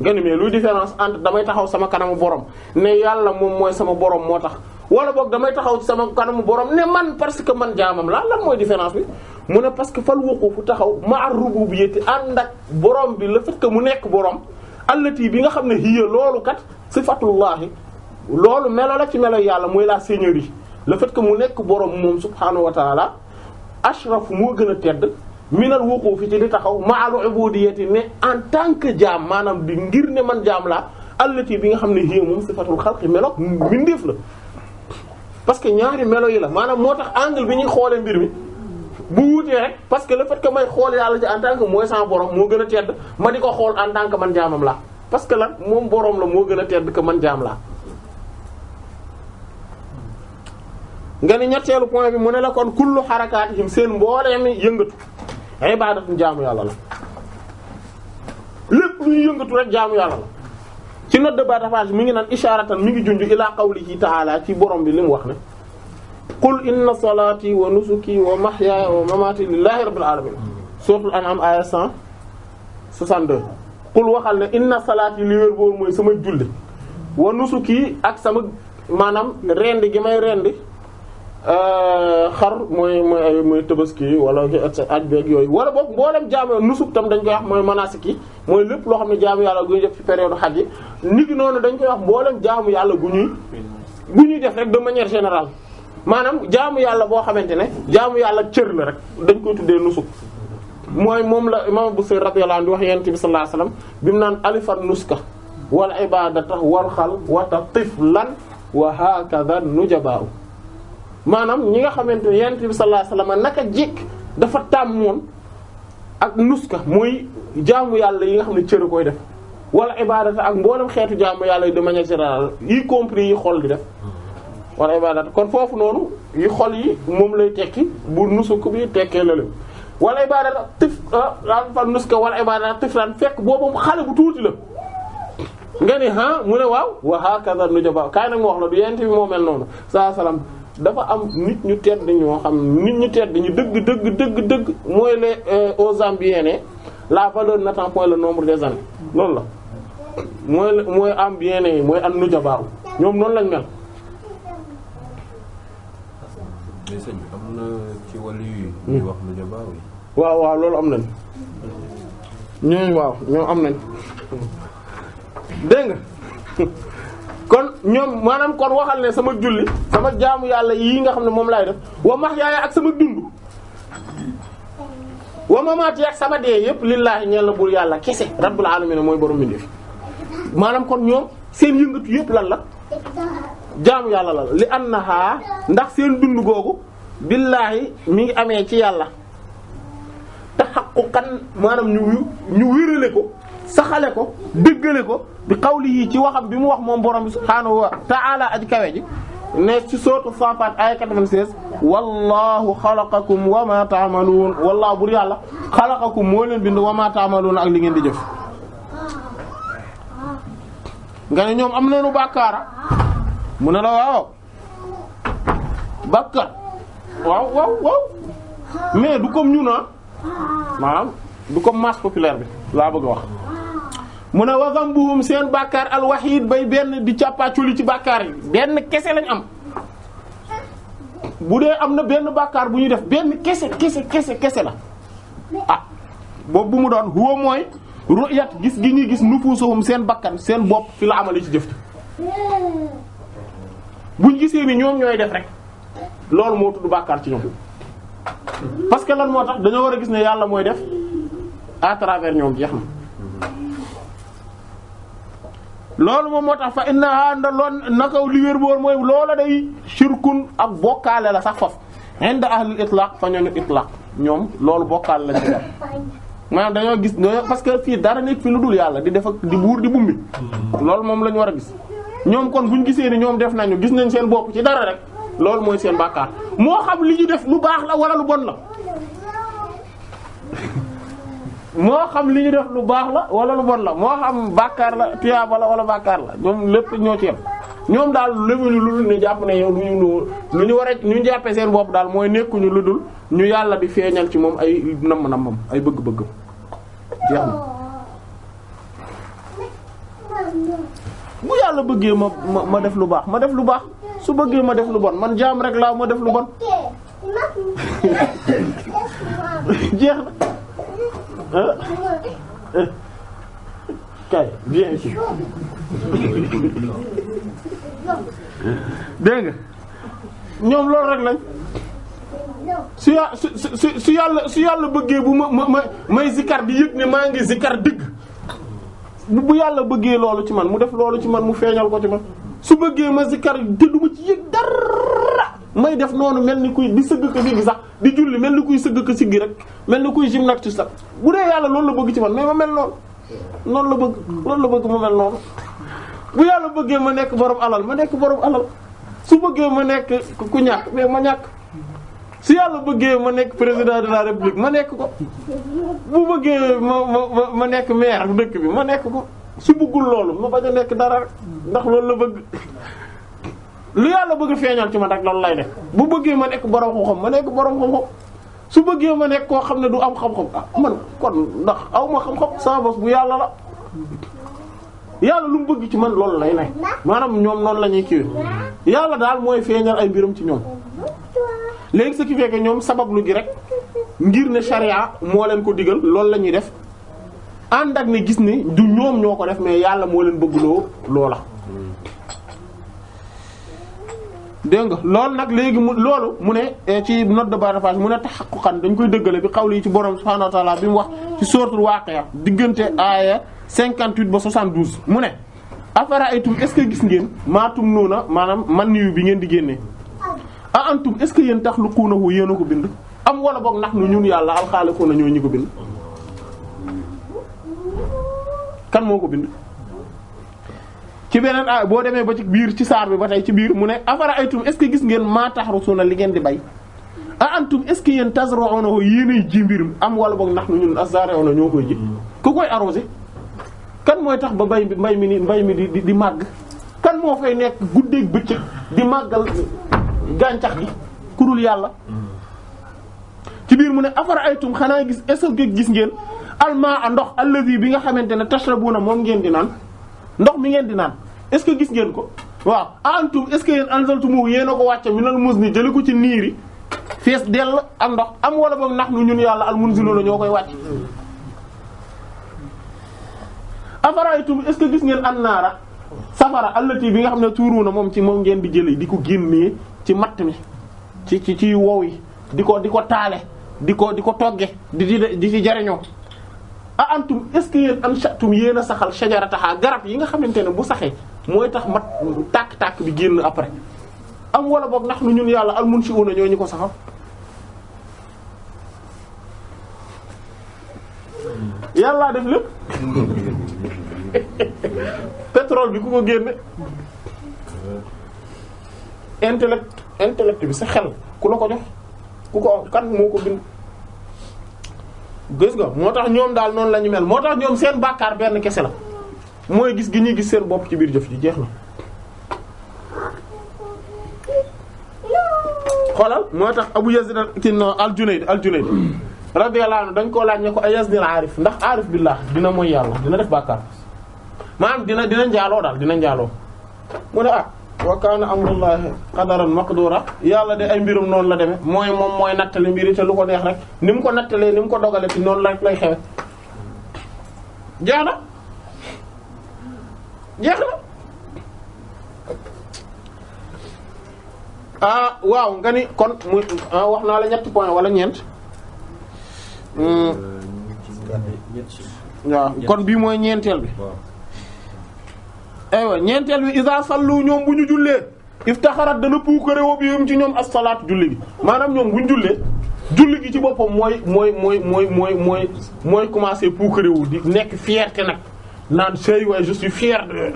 nga ne mais luy différence entre damay taxaw sama kanamu borom ne yàlla moom mooy sama borom moo tax wala boog damay taxaw ci sama kanamu borom ne man parce que man jaamam la lan mooy différence bi mu ne parce que fal wuqufu taxaw ma'a rububiyyati ànd ak borom bi le fait que mu nekk borom allati bi nga xam ne hiya loolu kat sifatullahi loolu melo la ci melo yàlla mooy la seigneurie le fait que mu nekk borom moom subhaanahu wa ta'ala ashraf moo gën a tedd minal wuqufi ci di taxaw ma'al ubudiyyati ne en tant que jaam maanaam di ngir ne man jaam la allati bi nga xam ne hiya moom sifatul xalqi melo mbindeef la parce que ñaari melo yi la maanaam moo tax angle bi ñuy xoolee mbir mi bu wuutee rek parce que le fait que may xool yàlla ci en tant que mooy sama borom moo gën a tedd ma di ko xool en tant que man jaamam la parce que lan moom borom la moo gën a tedd que man jaam la nga ni ñetteelu point bi mu ne la kon kullu xarakaatihim seen mbooleem yëngatu ibaadatu jaamu yàlla la lépp lu ñu yëngatu rek jaamu yàlla la ci note de bas de page mi ngi naan isharatan mi ngi junj ila qawlihi ta'ala ci borom bi li mu wax ne qul inna salati wa nusuki wa mahyaya wa mamati lillahi rabbil alamin suratul an'am aya 162 qul waxal ne inna salati li wér boobu mooy sama julli wa nusuki ak sama maanaam rendi gi may rendi xar mooy tabaski wala aj beeg yooyu wala boog mboolem jaamu nusuk tam dañ koy wax mooy manasik yi mooy lépp loo xam ne jaamu yàlla gu ñuy def ci période xaj yi niki noonu dañ koy wax mboolem jaamu yàlla gu ñuy def rek de manière générale maanaam jaamu yàlla boo xamante ne jaamu yàlla cër la rek dañ koy tuddee nusuk mooy moom la imam Busayri radiyallahu anhu wax yonent bi sallallahu alayhi wasallam bi mu naan alifan nuska wal ibadata wal xal wata tiflan wa hakadha nujaba'u maanaam ñi nga xamante ne yonent bi sallallahu alayhi wasallam naka jekk dafa tàmmoon ak nuska mooy jaamu yàlla yi nga xam ne cër koy def wala ibadata ak mboolem xeetu jaamu yàlla yi de manière générale y compris yi xol di def wala ibadata kon foofu noonu yi xol yi moom lay tekki bu nusuk bi tekkee la leen wala ibadata fa nuska wala ibadata tiflan fekk boobu xale bu tuuti la nga ni mu ne waaw wa hakaza nujaba kaay nag mu wax la du yonent bi moo mel noonu sallallahu alayhi wasallam dafa am nit ñu tedd ñoo xam nit ñu tedd ñu dëgg mooy les aux ambiennes la valeur n'attend point le nombre des années loolu la mooy ambiennes yi mooy an nujaba ñoom noonu lañ mel. mais sëñ bi am na ci wàllu yi. ñuy wax nujaba yi. waaw loolu am nañ ñoom am nañ dégg nga. kon ñoom maanaam kon waxal ne sama julli sama jaamu yàlla yii nga xam ne moom laay def wa mahyaaya ak sama dund wa mamaati ak sama dee yépp lillaahi ñeel na buur yàlla kese rabbul alamin mooy borom bindéef maanaam kon ñoom seen yëngatu yépp lan la jaamu yàlla la li annaha ndax seen dund googu billaahi mi ngi amee ci yàlla tahaqquqan maanaam ñu wérale ko saxale ko dëggale ko bi qawlihi ci waxam bi mu wax moom borom bi subhaanahu wa ta'ala aji kawe ji ne ci sourate Safat aya 96 wallahu xalaqakum wa ma ta'malun wallahu bur yàlla xalaqakum moo leen bind wa ma ta'malun ak li ngeen di jëf nga ne ñoom am nañu bàkkaara mu ne la waaw bàkkaar waaw mais du comme ñu na maanaam du comme masse populaire bi laa bëgg a wax mu ne wa zambuhum seen bàkkaar al wahid bay benn di càppaaculi ci bàkkaar yi benn kese lañ am bu dee am na benn bàkkaar bu ñuy def benn kese la boobu bu mu doon huwa mooy ru'yat gis gi ñuy gis nufusuhum seen bakkan seen bopp fi la amale ci jëf buñ gisee ni ñoom ñooy def rek loolu moo tudd bàkkaar ci ñoom parce que lan moo tax dañoo war a gis ne yàlla mooy def à travers ñoom jeex na loolu moom moo tax fa inna nda loon nakaw li wér boor mooy loola day shirkun ak bokkaale la sax faf inda ahlul itlaq fa ñoonu itlaq ñoom loolu bokkaale la ci def maanaam dañoo gis parce que fii dara nekk fi lu dul yàlla di def ak di buur di bumbi loolu moom la ñu war a gis ñoom kon buñ gisee ni ñoom def nañu gis nañ seen bopp ci dara rek loolu mooy seen bàkkaar moo xam li ñu def lu baax la wala lu bon la moo xam li ñu def lu baax la wala lu bon la moo xam bàkkaar la tuyaaba la wala bàkkaar la ñoom lépp ñoo ci yem ñoom daal lémuñu lu dul ne jàpp ne yow lu ñu war a ñu jàppee seen bopp daal mooy nekkuñu lu dul ñu yàlla di feeñal ci moom ay namm-nammam ay bëgg-bëggam jeex na bu yàlla bëggee ma def lu baax su bëggee ma def lu bon man jaam rek laa ma def lu bon jeex na kay bien ici dégg nga ñoom loolu rek lañ su yàlla bëggee bu may zikar di yëg ne maa ngi zikar dëgg bu yàlla bëggee loolu ci man mu def loolu ci man mu feeñal ko ci man su bëggee ma zikar te du ma ci yëg dara may def noonu mel ni kuy di sëgg ko siggi sax di julli mel ni kuy sëgg ko siggi rek mel ni kuy gymnastique sax bu dee yàlla loolu la bëgg ci man mais ma mel noonu loolu la bëgg ma mel noonu bu yàlla bëggee ma nekk borom alal ma nekk borom alal su bëggee ma nekk ku ñàkk mais ma ñàkk su yàlla bëggee ma nekk président de la république ma nekk ko bu bëggee ma nekk maire dëkk bi ma nekk ko su bëggul loolu ma bañ a nekk dara rek ndax loolu la bëgg lu yàlla bëgg feeñal ci man rek loolu lay def bu bëggee ma nekk borom xam-xam ma nekk borom xam-xam su bëggee ma nekk koo xam ne du am xam-xam ah man kon ndax aw ma xam-xam sama boss bu yàlla la yàlla lu mu bëgg ci man loolu lay ne maanaam ñoom noonu la ñuy kiiwee yàlla daal mooy feeñal ay mbiram ci ñoom léegi ce qui fait que ñoom sabablu gi rek ngir ne charia moo leen ko digal loolu la ñuy def ànd ak ne gis ne du ñoom ñoo ko def mais yàlla moo leen bëggloo loola. dégg nga loolu nag léegi loolu mu ne ci note de bas de page mu ne tahaqquqan dañ koy dëggale bi xawli yi ci borom subhaanahu wa ta'aala bi mu wax ci suuratul Waaqi'a diggante aaya 58 ba 72 mu ne afara'aytum est-ce que gis ngeen maatum nuuna maanaam man yu bi ngeen di génnee a antum est-ce que yéen taxluquunahu yéen a ko bind am wala boog ndax nu ñun yàlla alxaaliquuna ñoo ñi ko bind kan moo ko bind ci beneen aay boo demee ba ci biir ci saar bi ba tey ci biir mu ne afara'aytum est-ce que gis ngeen maa taxrusuuna li ngeen di bay a antum est-ce que yéen tazra'uunahu yéenay ji mbirum am wala boog ndax nu ñun az-zaari'uuna ñoo koy ji ku koy arrosé kan mooy tax ba mbay mi di màgg kan moo fay nekk guddeeg bëccëg di màggal gàncax gi ku dul yàlla ci biir mu ne afara'aytum xanaa gis est-ce que gis ngeen almaa ndox allazi bi nga xamante ne tashrabuna moom ngeen di naan ndox mi ngeen di naan est-ce que gis ngeen ko waaw antum est-ce que yéen anzaltumu yéen a ko wàcce minal muzni jëli ko ci niiri fees dell ak ndox am wala boog nax nu ñun yàlla al munziluna ñoo koy wàcc afara'aytum est-ce que gis ngeen annaara safara allati bi nga xam ne tuuruuna moom ci moom ngeen di jëlee di ko génnee ci matt mi ci wow yi di ko taale di ko togge di ci jariñoo a antum est-ce que yéen anshatum yéen a saxal shajarataha garab yi nga xamante ne bu saxee mooy tax mat tàkk-tàkk bi génn après am wala boog ndax nu ñun yàlla al-munshi'una ñoo ñu ko saxal yàllaa def lépp pétrole bi ku ko génne intellect bi sa xel ku la ko jox ku ko kan moo ko bind gis nga moo tax ñoom daal noonu la ñu mel moo tax ñoom seen bàkkaar benn kese la mooy gis gi ñuy gis seen bopp ci biir jëf ji jeex na xoolal moo tax Abu Yazid al-Junayd radiyallahu anhu dañ koo laaj ne ko ay Yazid al-Arif ndax aarif billah dina mooy yàlla dina def bàkkaar maanaam dina njaaloo daal dina njaaloo mu ne wa kaana amrullahi qadaran maqdura yàlla de ay mbirum noonu la demee mooy moom mooy nattali mbiri te lu ko neex rek ni mu ko nattalee ni mu ko dogale ci noonu rek lay xewe jeex na waaw nga ni kon muy wax naa la ñetti point wala ñeent waaw kon bii mooy ñeenteel bi aywa ñeenteel bi isa sallu ñoom bu ñu jullee iftaxarat dana puukare woo bi ci ñoom as-salaat julli gi maanaam ñoom bu ñu jullee julli gi ci boppam mooy commencer puukare wu di nekk fierté nag naan sey waaye je suis fier de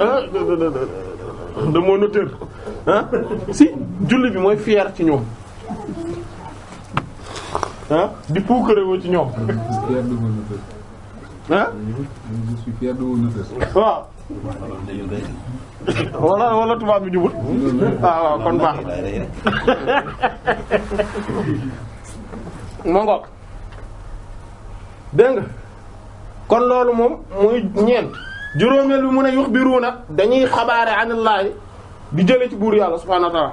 mon auteur si julli bi mooy fier ci ñoom di puukare woo ci ñoom je suis fier de mon auteur waaw wala tubaab bi jubut waaw kon baax moo ngoog dégg nga kon loolu moom muy ñeent juróomeel bi mu ne yuxbiruuna dañuy xabaare anillaahi di jëlee ci buur yàlla subhaanahu wa ta'ala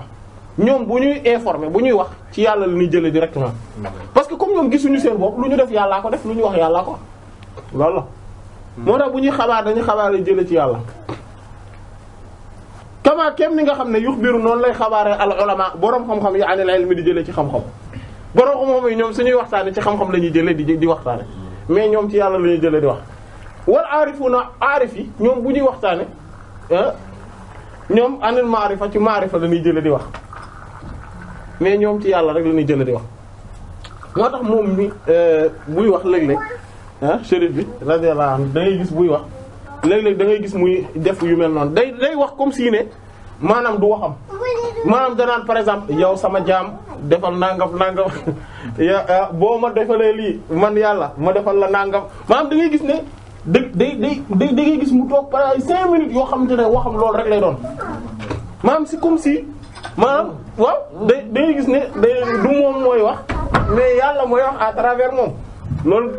ñoom bu ñuy informer bu ñuy wax ci yàlla la ñuy jëlee directement parce que comme ñoom gisuñu seen bopp lu ñu def yàllaa ko def lu ñu wax yàllaa ko loolu la moo tax bu ñuy xabaar dañuy xabaar yi jëlee ci yàlla kama kem ni nga xam ne yuxbiru noonu lay xabaaree al ulama boroom xam-xam yi anil ilmi di jëlee ci xam-xam boroom xam-xam yi ñoom suñuy waxtaane ci xam-xam la ñuy jëlee di waxtaane mais ñoom ci yàlla la ñuy jëlee di wax wal aarifuna aarif yi ñoom bu ñuy waxtaane ñoom anil maarifa ci maarifa la ñuy jëlee di wax mais ñoom ci yàlla rek la ñuy jëlee di wax moo tax moom mi buy wax léeg-léeg chérif bi radiyallahu anhu da ngay gis buy wax léeg-léeg da ngay gis muy def yu mel noonu day wax comme si ne maanaam du waxam maanaam danaan par exemple yow sama jaam defal nangam boo ma defalee lii man yàlla ma defal la nangam maanaam da ngay gis ne da ngay gis mu toog par ay 5 minutes yoo xamante ne waxam loolu rek lay doon maanaam c'est comme si maanaam waaw da ngay gis ne du moom mooy wax mais yàlla mooy wax à travers moom loolu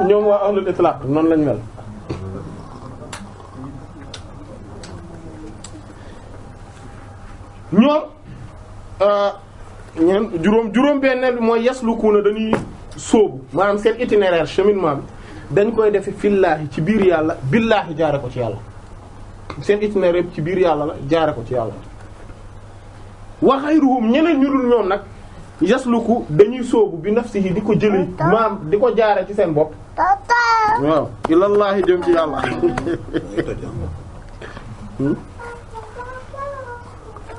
ñoom waa ahlul itlaq noonu lañ mel ñoom juróom benneel bi mooy yaslukuuna dañuy sóobu maanaam seen itinéraire cheminement bi dañ koy defe fillaahi ci biir yàlla billaahi jaare ko ci yàlla seen itinéraire bi ci biir yàlla la jaare ko ci yàlla wa xayruhum ñeneen ñu dul ñoom nag yasluku dañuy sóobu bi nafsihi di ko jëlee maanaam di ko jaare ci seen bopp waaw ilallaahi jëm ci yàlla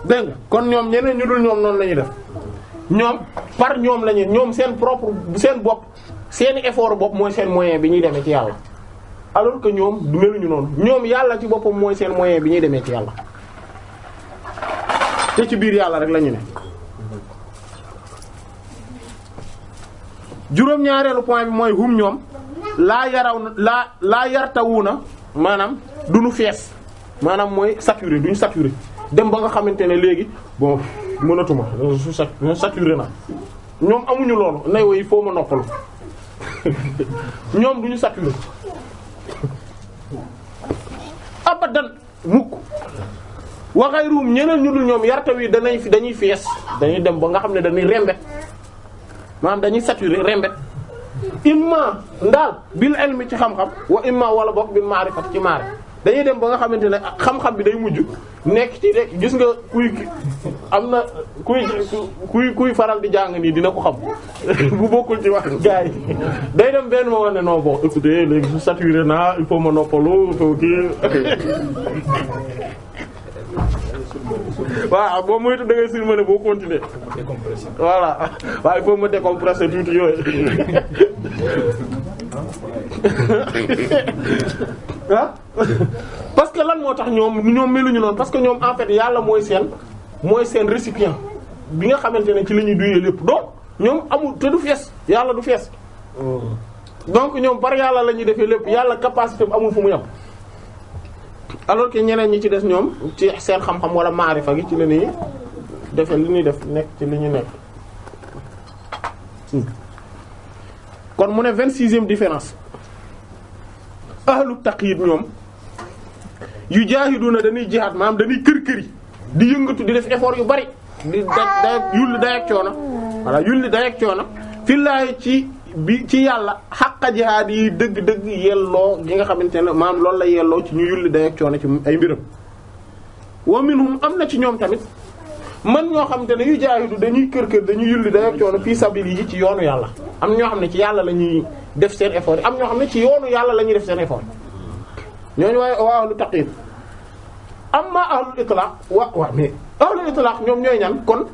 dégg nga kon ñoom ñeneen ñu dul ñoom noonu la ñuy def ñoom par ñoom la ñoom seen propre seen bopp seeni effort bopp mooy seen moyen bi ñuy demee ci yàlla alors que ñoom du meluñu noonu ñoom yàlla ci boppam mooy seen moyen bi ñuy demee ci yàlla te ci biir yàlla rek la ñu ne. juróom-ñaareelu point bi mooy hum ñoom laa yartawuna maanaam duñu fees maanaam mooy saturé duñu saturé dem ba nga xamante ne léegi bon mënatuma saturé na ñoom amuñu loolu nay wa il faut ma noppalu ñoom duñu saturé abadan mukk wa ghayruhum ñeneen ñu dul ñoom yartaw yi dañuy fees dañuy dem ba nga xam ne dañuy rembet maanaam dañuy saturé rembet imma ndaal bil ilmi ci xam-xam wa imma wala bokk bil ma'rifati ci maarifa dañuy dem ba nga xamante ne xam-xam bi day mujj nekk ci rek gis nga am na kuy faral di jàng nii dina ko xam bu bokkul ci wax gars yi day dem benn moment ne non bon écoutez léegi saturé naa il faut ma noppalu faut kii waaw boo moytu da ngay surmené boo continuer voilà waaw il faut ma décompresser tuuti yooyu ah parce que lan moo tax ñoom meluñu noonu parce que ñoom en fait yàlla mooy seen récipient bi nga xamante ne ci la ñuy duyee lépp donc ñoom amul te du fees yàlla du fees donc ñoom par yàlla la ñuy defee lépp yàlla capacité bi amul fu mu yem alors que ñeneen ñi ci des ñoom ci seen xam-xam wala maarifa gi ci la ñuy defee li ñuy def nekk ci li ñu nekk kon mu ne 26e différence ahlu taqyid ñoom yu jaahiduna dañuy jihaad maanaam dañuy kër-këri di yëngatu di def effort yu bari di yulli dayak coono voilà yulli dayak coono fillaahi ci yàlla xaqa jihaad yi dëgg-dëgg yelloo gi nga xamante ne maanaam loolu la yelloo ci ñu yulli dayak coono ci ay mbiram wa minhum am na ci ñoom tamit man ñoo xamante ne yu jaahidu dañuy kër-kër dañuy yulli dayak coono fii sabili yi ci yoonu yàlla am ñoo xam ne ci yàlla la ñuy def seen effort yi am ñoo xam ne ci yoonu yàlla la ñuy def seen effort ñooñu waaye waa ahlu taqyid amma ahlul itlaq waa mais ahlul itlaq ñoom ñooy ñan kon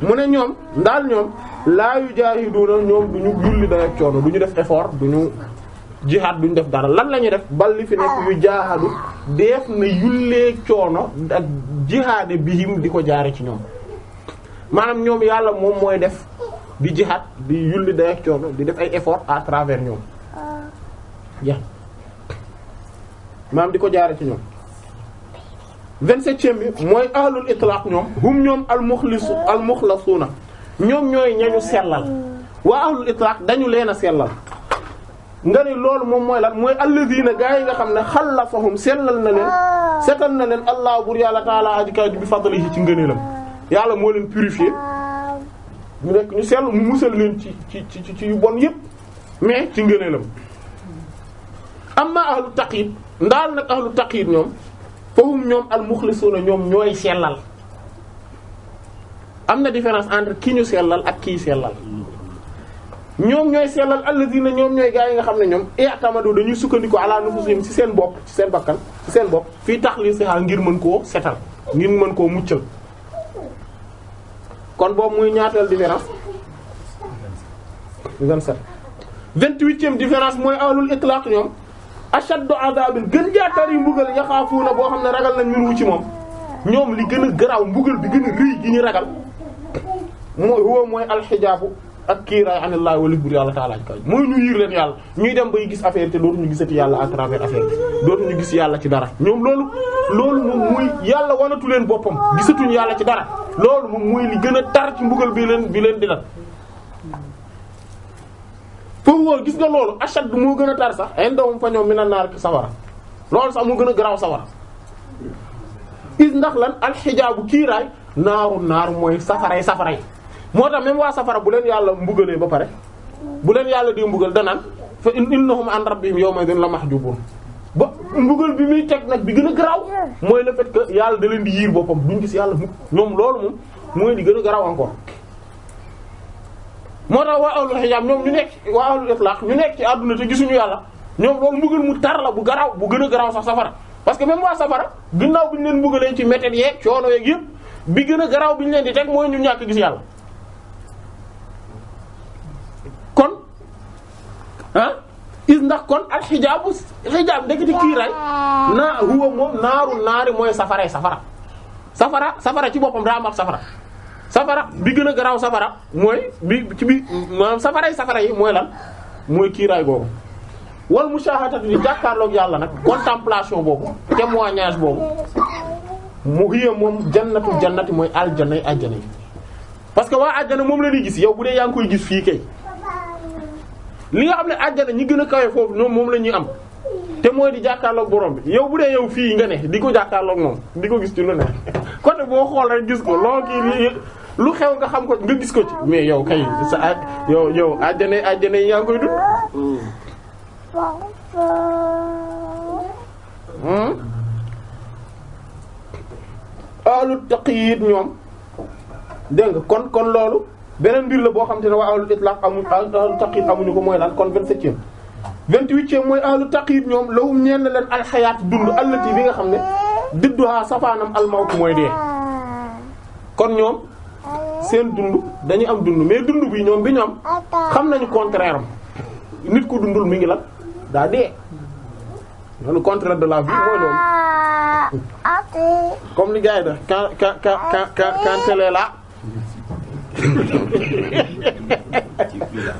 mu ne ñoom ndaal ñoom laa yu jaahiduna ñoom duñu yulli dayak coono duñu def effort duñu jihaad duñu def dara lan la ñuy def bal li fi nekk yu jaahadu def na yullee coono ak jihaade bihim di ko jaare ci ñoom maanaam ñoom yàlla moom mooy def di jihaad di yulli dayak coono di def ay effort à travers ñoom ja maanaam di ko jaare ci ñoom 27e bi mooy ahlul itlaq ñoom hum ñoom al muxlasuuna ñoom ñooy ñañu sellal waa ahlul itlaq dañu leen a sellal nga ne loolu moom mooy lan mooy alladina gaa yi nga xam ne xalafahum sellal na leen setal na leen allah bur yàlla taala aji kaw bi fadlihi ci ngëneelam yàlla moo leen purifier ñu nekk ñu sell mu musal leen ci yu bon yépp mais ci ngëneelam. amma ahlu taqyid ndaal nag ahlu taqyid ñoom fahum ñoom al mukhlisuna ñoom ñooy sellal am na différence entre ki ñu sellal ak kii sellal. ñoom ñooy sellal alladina ñoom ñooy gaa yi nga xam ne ñoom i'tamadu dañuy sukkandiku ala nufusihim ci seen bopp ci seen bakkan ci seen bopp fii taxliisiha ngir mën koo setal ngir mën koo muccal. kon boobu muy ñaateel différence 27 28e différence mooy ahlul itlaq ñoom ashaddu adabin gën jaatari mbugal yaxaafuuna boo xam ne ragal nañ ñun wu ci moom ñoom li gën a garaaw mbugal bi gën a rëy gi ñu ragal mooy huwa mooy alxijaabu ak kiiraay anillaahi wali bur yàlla taala kaw mooy ñu yiir leen yàlla ñuy dem bay gis affaire te dootuñu gisati yàlla à travers affaire bi dootuñu gis yàlla ci dara ñoom loolu moom muy yàlla wanatu leen boppam gisatuñu yàlla ci dara loolu moom muy li gën a tar ci mbugal bi leen di dal foofu woo gis nga loolu ashad moo gën a tar sax indahum fa ñoom mina naar ki sawara loolu sax moo gën a garaaw sawara is ndax lan alxijaabu kiiraay naar mooy safaray moo tax même waa safara bu leen yàlla mbugalee ba pare bu leen yàlla di mbugal danaan fa innahum an rabbihim yawma idhin la mahjubun ba mbugal bi muy teg nag bi gën a garaaw mooy le fait que yàlla da leen di yiir boppam duñ gis yàlla mukk ñoom loolu moom mooy di gën a garaaw encore. moo tax waa ahlul hijaab ñoom waa ahlul itlaq ñu nekk ci àdduna te gisuñu yàlla ñoom loolu mbugal mu tar la bu garaaw bu gën a garaaw sax safara parce que même waa safara ginnaaw bi ñu leen mbugalee ci méthodes yeeg coono yeeg yëpp bi gën a garaaw bi ñu leen di teg mooy ñu ñàkk gis yàlla. kon is ndax kon al xijaab ndeketi kiiraay huwa moom naari mooy safara ci boppam daa am ak safara bi gën a garaaw safara mooy bi maanaam safara yi mooy lan mooy kiiraay googu wal mushahadatu di jàkkaarloog yàlla nag contemplation boobu témoignage boobu mu hiya moom jannati mooy aljana yi parce que waa aljana moom la ñuy gis yow bu dee yaa ngi koy gis fii kay li nga xam ne àjjana ñi gën a kawe foofu ñoom moom la ñuy am te mooy di jàkkaarloog borom bi yow bu dee yow fii nga ne di ko jàkkaarloog moom di ko gis ci lu ne côté boo xool rek gis ko loo kii lu xew nga xam ko nga gis ko ci mais yow kay sa yow àjjana yi yaa ngi koy dund. ahlu taqyid ñoom dégg nga kon loolu. beneen mbir la boo xam te ne waa ahlul itlaq ahlu taqyid amuñu ko mooy lan kon 27e 28e mooy ahlu taqyid ñoom lahum ñeen leen alxayaat dund allati bi nga xam ne didduha safaanam almawt mooy dee kon ñoom seen dund dañuy am dund mais dund bi ñoom xam nañu contraire am nit ku dundul mi ngi lan daa dee le contraire de la vie mooy loolu comme li gars yi da quand elle est là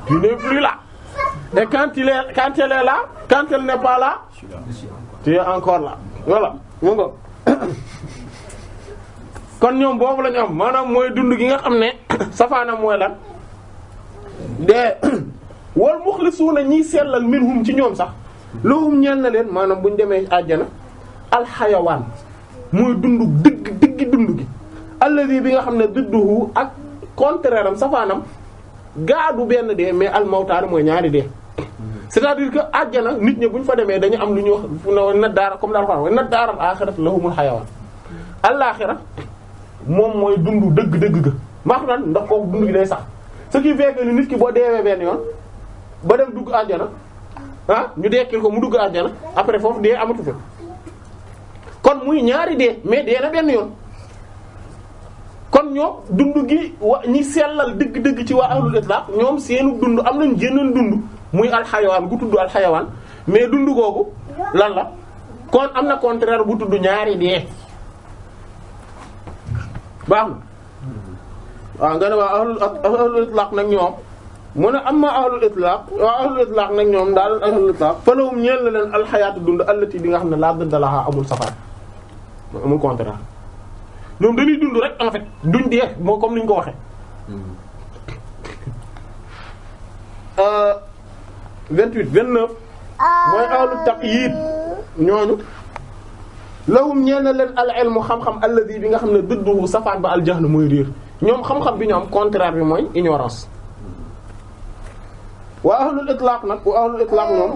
tu n'es plus là et quand elle est là quand elle n'est pas là tu es encore là voilà mu ngo kon ñoom boobu la ñu am maanaam mooy dund gi nga xam ne safaanam mooy lan de wal muxlisuuna ñiy sellal minhum ci ñoom sax lahum ñeel na leen maanaam bu ñu demee àjjana alxayawaan mooy dund dëgg dund gi alladi bi nga xam ne didduhu ak contraire am safaanam gaa du benn dee mais almawtaar mooy ñaari dee c'est-à-dire que àjjana nit ñi bu ñu fa demee dañu am lu ñuy wax fu ne na daara comme daal fa na daaral aaxirat lahumul xayawaan alaaxira moom mooy dund dëgg ga maax nan ndax kooku dund gi day sax ce qui fait que ni nit ki boo deewee benn yoon ba dem dugg àjjana ñu dekkil ko mu dugg àjjana après foofu dee amatu fa kon muy ñaari dee mais dee na benn yoon kon ñoom dund gi ñi sellal dëgg ci waa ahlul itlaq ñoom seenu dund am nañ génneen dund muy alxayawaan gu tudd alxayawaan mais dund googu lan la kon am na contraire bu tudd ñaari dee baax na waaw nga ne waa ahlul itlaq nag ñoom mu ne amma ahlul itlaq waa ahlul itlaq nag ñoom daal ahlul itlaq falahum ñeel na leen alxayaatu dund allati bi nga xam ne laa dëdd laxaa amul safar amul contraire ñoom dañuy dund rek en fait duñ dee moo comme ni ñu ko waxee 28 29 mooy ahlu taqyid ñooñu lahum ñeel na leen al ilmu xam-xam alladhi bi nga xam ne dëdduhu safaan ba al jahl mooy réer ñoom xam-xam bi ñu am contraire bi mooy ignorance. wa ahlul itlaq nag wa ahlul itlaq ñoom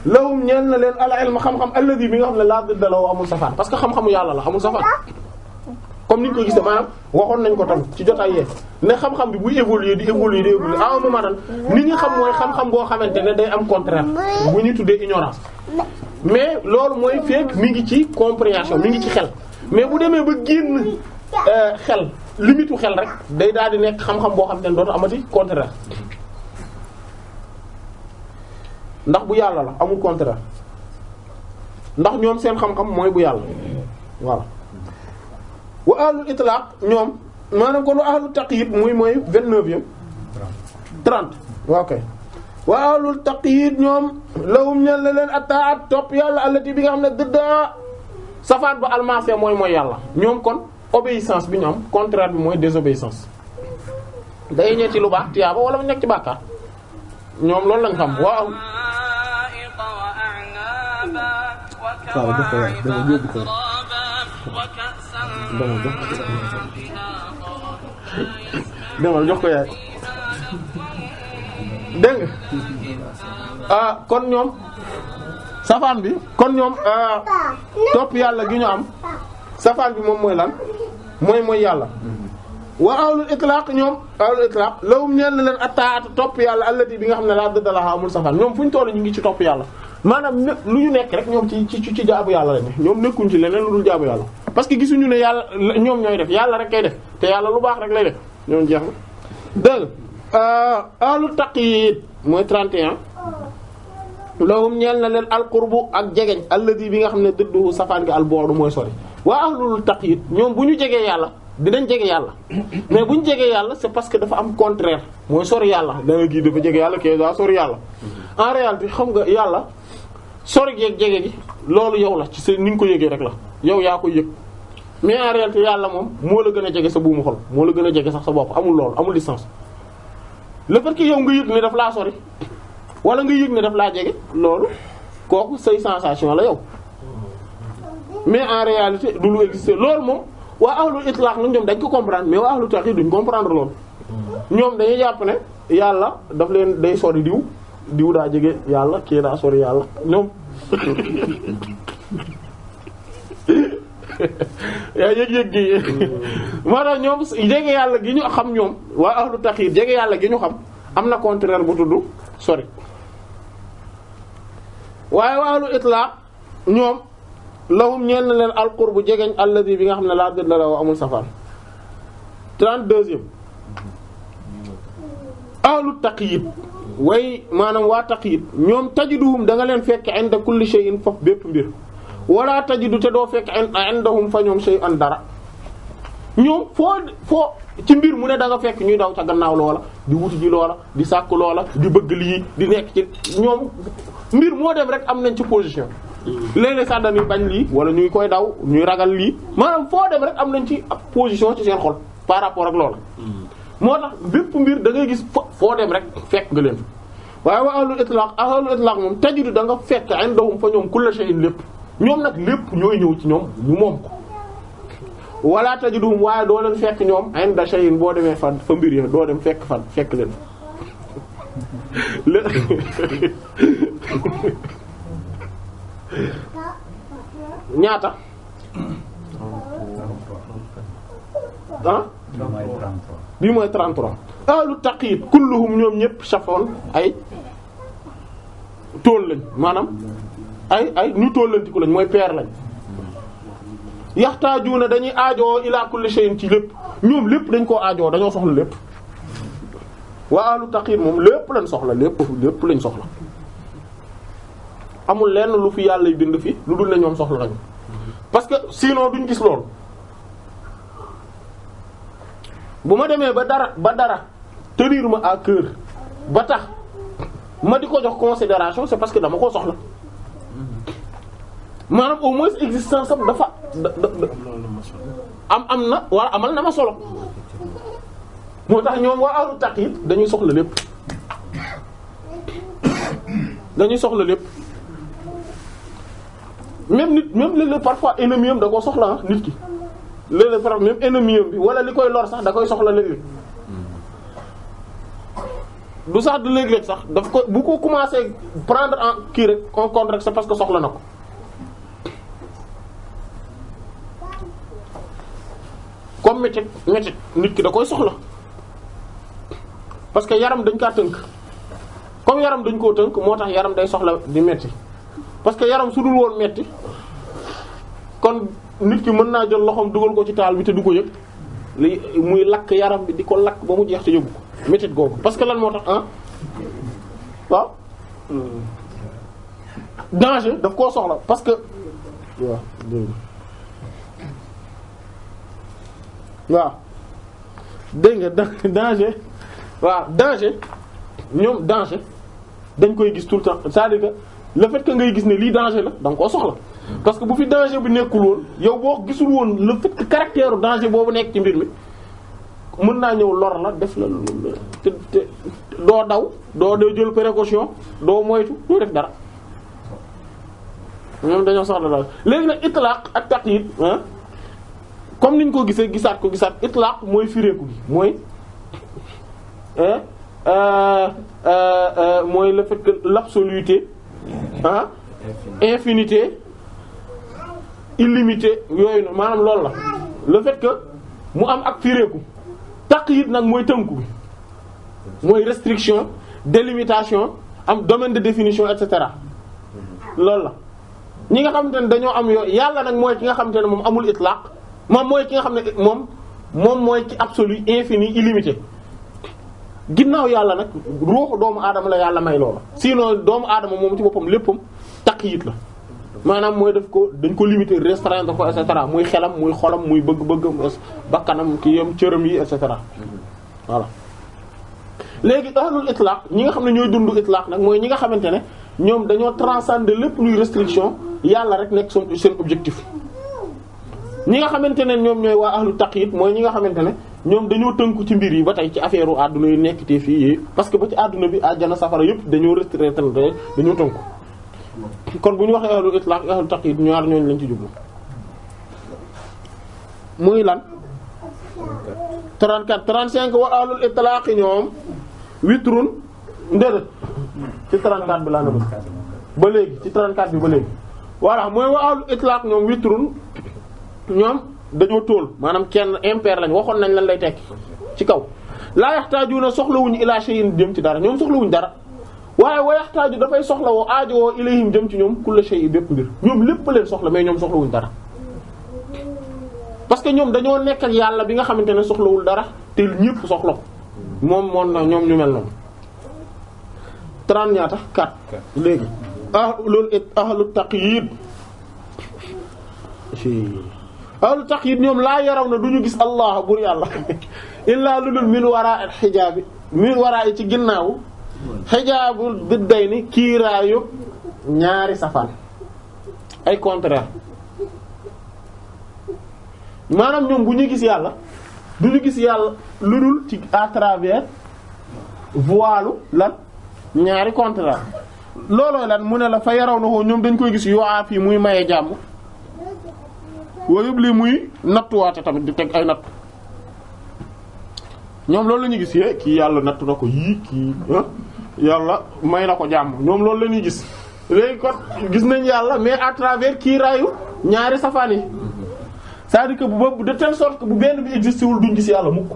lahum ñeel na leen al ilmu xam-xam alladhi bi nga xam ne laa dëdda la amul safaan parce que xam-xamu yàlla la amul safaan comme ni ñu ko gisee maanaam waxoon nañ ko tam ci jotaay yee ne xam-xam bi buy évoluer di évoluer di évoluer à un moment donné nit ñi xam mooy xam-xam boo xamante ne day am contraire bu ñu tuddee ignorance mais loolu mooy fekk mi ngi ci compréhension mi ngi ci xel mais bu demee ba génn xel limite u xel rek day daal di nekk xam-xam boo xamante ne dootu amati contraire ndax bu yàlla la amul contraire ndax ñoom seen xam-xam mooy bu yàlla voilà. wa ahlul itlaq ñoom maanaam kon wa ahlul taqyid mooy 29e 30 ok wa ahlul taqyid ñoom lahum ñal na leen at-ta'at topp yàlla allati bi nga xam ne dëdda safaat ba almasiya mooy yàlla ñoom kon obéissance bi ñu am contraire bi mooy désobéissance day ñëw ci lu baax tiyaaba wala mu nekk ci bàkkaar ñoom loolu lañ xam waaw demal jox ko yaay dégg nga kon ñoom safaan bi kon ñoom topp yàlla gi ñu am safaan bi moom mooy lan mooy yàlla wa ahlul itlaq ñoom ahlul itlaq lawum ñeel na leen attaat topp yàlla allati bi nga xam ne laa dëdda la amul safaan ñoom fu ñu toll ñu ngi ci topp yàlla maanaam lu ñu nekk rek ñoom ci jaabu yàlla la ne ñoom nekkuñ ci leneen lu dul jaabu yàlla parce que gisuñu ne yàlla ñoom ñooy def yàlla rek kay def te yàlla lu baax rek lay def ñoom jeex na dégg ahlu taqyid mooy 31 lahum ñeel na leen alqurbu ak jegeñ alladi bi nga xam ne dëddu safaan gi albu'du mooy sori waa ahlul taqyid ñoom bu ñu jegee yàlla dinañ jege yàlla mais bu ñu jegee yàlla c'est parce que dafa am contraire mooy sori yàlla da nga kii dafa jege yàlla kii daa sori yàlla en réalité xam nga yàlla sori geeg jege gi loolu yow la ci sa ni nga ko yëgee rek la yow yaa ko yëg mais en réalité yàlla moom moo la gën a jege sa buumu xol moo la gën a jege sax sa bopp amul loolu amul distance le fait que yow nga yëg ne daf laa sori wala nga yëg ne daf laa jege loolu kooku say sensation la yow mais en réalité du lu exister loolu moom waa ahlul itlaq nag ñoom dañ ko comprendre mais waa ahlul taqyid duñ comprendre loolu ñoom dañuy jàpp ne yàlla daf leen day sori diw daa jege yàlla kii daa sori yàlla ñoom yaa yëg-yëg gi moo tax ñoom jege yàlla gi ñu xam ñoom waa ahlu taqyid jege yàlla gi ñu xam am na contraire bu tudd sori waaye waa ahlu itlaq ñoom lahum ñeel na leen alqurbu jegeñ alladi bi nga xam ne laa dëdd la amul safaan 32e ahlu taqyid way maanaam waa taqyid ñoom tajiduhum da nga leen fekk inda kulli shay'in foofu bépp mbir wala tajidu te doo fekk indahum fa ñoom shay'an dara ñoom foo ci mbir mu ne da nga fekk ñuy daw ca gannaaw loola di wuti ji loola di sàkk loola di bëgg lii di nekk ci ñoom mbir moo dem rek am nañ ci position léeg-léeg sax dañuy bañ lii wala ñuy koy daw ñuy ragal lii maanaam foo dem rek am nañ ci ab position ci seen xol par rapport ak loola moo tax bépp mbir da ngay gis foo dem rek fekk nga leen waaye wa ahlul itlaq moom tajidu da nga fekk indahum fa ñoom kullu shay'in lépp ñoom nag lépp ñooy ñëw ci ñoom ñu moom ko wala tajiduhum waaye doo leen fekk ñoom inda shay'in boo demee fa mbir ya doo dem fekk leen ñaata ah bii mooy 33 ahlu taqyid kulluhum ñoom ñëpp safoon ay tool lañ maanaam ay ñu tollantiku lañ mooy paire lañ yaxtaajuuna dañuy aajoo ila kulli shay'in ci lépp ñoom lépp dañ koo aajoo dañoo soxla lépp waa ahlu taqyid moom lépp lañ soxla lépp lañ soxla amul lenn lu fi yàlla bind fi lu dul ne ñoom soxla nañu parce que sinon duñ gis loolu bu ma demee ba dara tenir ma à cœur ba tax ma di ko jox considération c'est parce que dama koo soxla maanaam au moins existence am dafa am na wala amal na ma solo moo tax ñoom waa ahlu taqyid dañuy soxla lépp dañuy soxla lépp même nit même léeg-léeg parfois ennemi am da koo soxla ah nit ki léeg-léeg par même ennemi am bi wala li koy lor sax da koy soxla léeg-léeg du sax du léeg-léeg sax daf ko bu ko commencé prendre en kii rek en compte rek c'est parce que soxla na ko comme métit nit ki da koy soxla parce que yaram dañ kaa tënk comme yaram dañ koo tënk moo tax yaram day soxla di metti parce que yaram su dul woon metti kon nit ki mën naa jël loxoom dugal ko ci taal bi te du ko yëg li muy lakk yaram bi di ko lakk ba mu jeex te yëgu ko métit googu parce que lan moo tax ah waaw danger daf koo soxla parce que waaw waaw dégg nga danger waaw danger ñoom danger dañ koy gis tout le temps c'est-à-dire que le fait que ngay gis ne lii danger la da nga koo soxla parce que bu fi danger bi nekkul woon yow boo gisul woon le fait que caractère danger boobu nekk ci mbir mi mën naa ñëw lor la def la te doo daw doo jël précaution doo moytu doo def dara ñoom dañoo soxla daal léegi nag itlaq ak taqyid comme niñ ko gisee gisaat itlaq mooy fireeku gi mooy mooy le fait que l'absoluité infinité illimité yooyu maanaam loolu la le fait que mu am ak fireeku taqyid nag mooy tënku bi mooy restriction délimitation am domaine de définition et cetera loolu la ñi nga xamante ne dañoo am yooyu yàlla nag mooy ki nga xamante ne moom amul itlaq moom mooy ki nga xam ne moom mooy ci absolu infini illimité ginnaaw yàlla nag ruuxu doomu aadama la yàlla may loolu sinon doomu aadama moom ci boppam léppam taqyid la maanaam mooy def ko dañ ko limiter restreindre ko et cetera muy xelam muy xolam muy bëgg-bëggam bakkanam ki yam cëram yi et cetera voilà. léegi ahlul itlaq ñi nga xam ne ñooy dund itlaq nag mooy ñi nga xamante ne ñoom dañoo transcender lépp luy restriction yàlla rek nekk seen objectif. ñi nga xamante ne ñoom ñooy waa ahlu taqyid mooy ñi nga xamante ne ñoom dañoo tënku ci mbir yi ba tey ci affaire u àdduna yu nekk te fii yii parce que ba ci àdduna bi àjjana safara yëpp dañoo restreindre dañoo tënku kon bu ñu waxee ahlu itlaq ahlu taqyid ñaar ñooñu lañ ci jublu muy lan 34 35 wa ahlul itlaq ñoom witrun ndëdët ci 34 bi laa na ba léegi ci 34 bi ba léegi voilà mooy wa ahlul itlaq ñoom witrun ñoom dañoo tóol maanaam kenn impair lañ waxoon nañ lan lay tekki ci kaw laa yaxtaajuna soxlawuñu ilaa shay'in jëm ci dara ñoom soxlawuñu dara waaye wa yaxtaaju dafay soxla woo aajowoo ilayhim jëm ci ñoom kulla shay'in bépp mbir ñoom lépp leen soxla mais ñoom soxlawuñu dara parce que ñoom dañoo nekk ak yàlla bi nga xamante ne soxlawul dara te ñépp soxla ko moom na ñoom ñu mel noonu 30 ñaata 4 léegi ahlu taqyid ahlu taqyid ñoom laa yaraw na du ñu gis allah bur yàlla illaa lu dul min waraa'il xijaabi min waraa'i ci ginnaaw xijaabul biddayni kiiraayu ñaari safaan ay contraire maanaam ñoom bu ñu gis yàlla du ñu gis yàlla lu dul ci à travers voile lan ñaari contraire loolooy lan mu ne la fa yaraw na ko ñoom dañ koy gis yoo fii muy maye jàmm wayub li muy nattuwaate tamit di teg ay natt ñoom loolu la ñuy gis yee kii yàlla nattu na ko yii kii yàlla may na ko jàmm ñoom loolu la ñuy gis léegi kon gis nañ yàlla mais à travers kii raayu ñaari safaan yi c'est-à-dire que bu de telle sorte que bu benn bi existé wul duñ gis yàlla mukk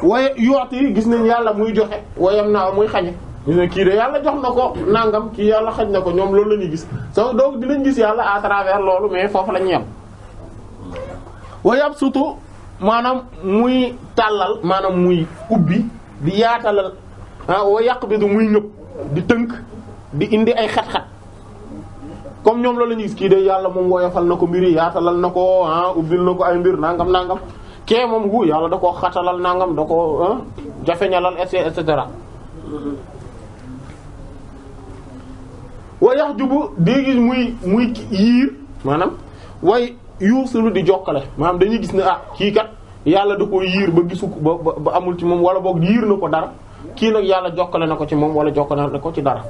waaye yooti gis nañ yàlla muy joxe wayam naaw muy xañe ñu ne kii de yàlla jox na ko nangam kii yàlla xañ na ko ñoom loolu la ñuy gis donc dinañ gis yàlla à travers loolu mais foofu la ñuy yem wayab surtout maanaam muy tàllal maanaam muy ubbi di yaatalal wa yàq bi du muy ñëpp di tënk di indi ay xat-xat comme ñoom loolu la ñuy gis kii de yàlla moom woyofal na ko mbiri yaatalal na ko ubbil na ko ay mbir nangam kee moom gu yàlla da koo xatalal nangam da ko jafeñalal et cetera wa yax jubu dégg muy yiir maanaam way yuusulu di jokkale maanaam dañuy gis ne kii kat yàlla da ko yiir ba gisu ko ba amul ci moom wala boog yiir na ko dara kii nag yàlla jokkale na ko ci moom wala jokkale na ko ci dara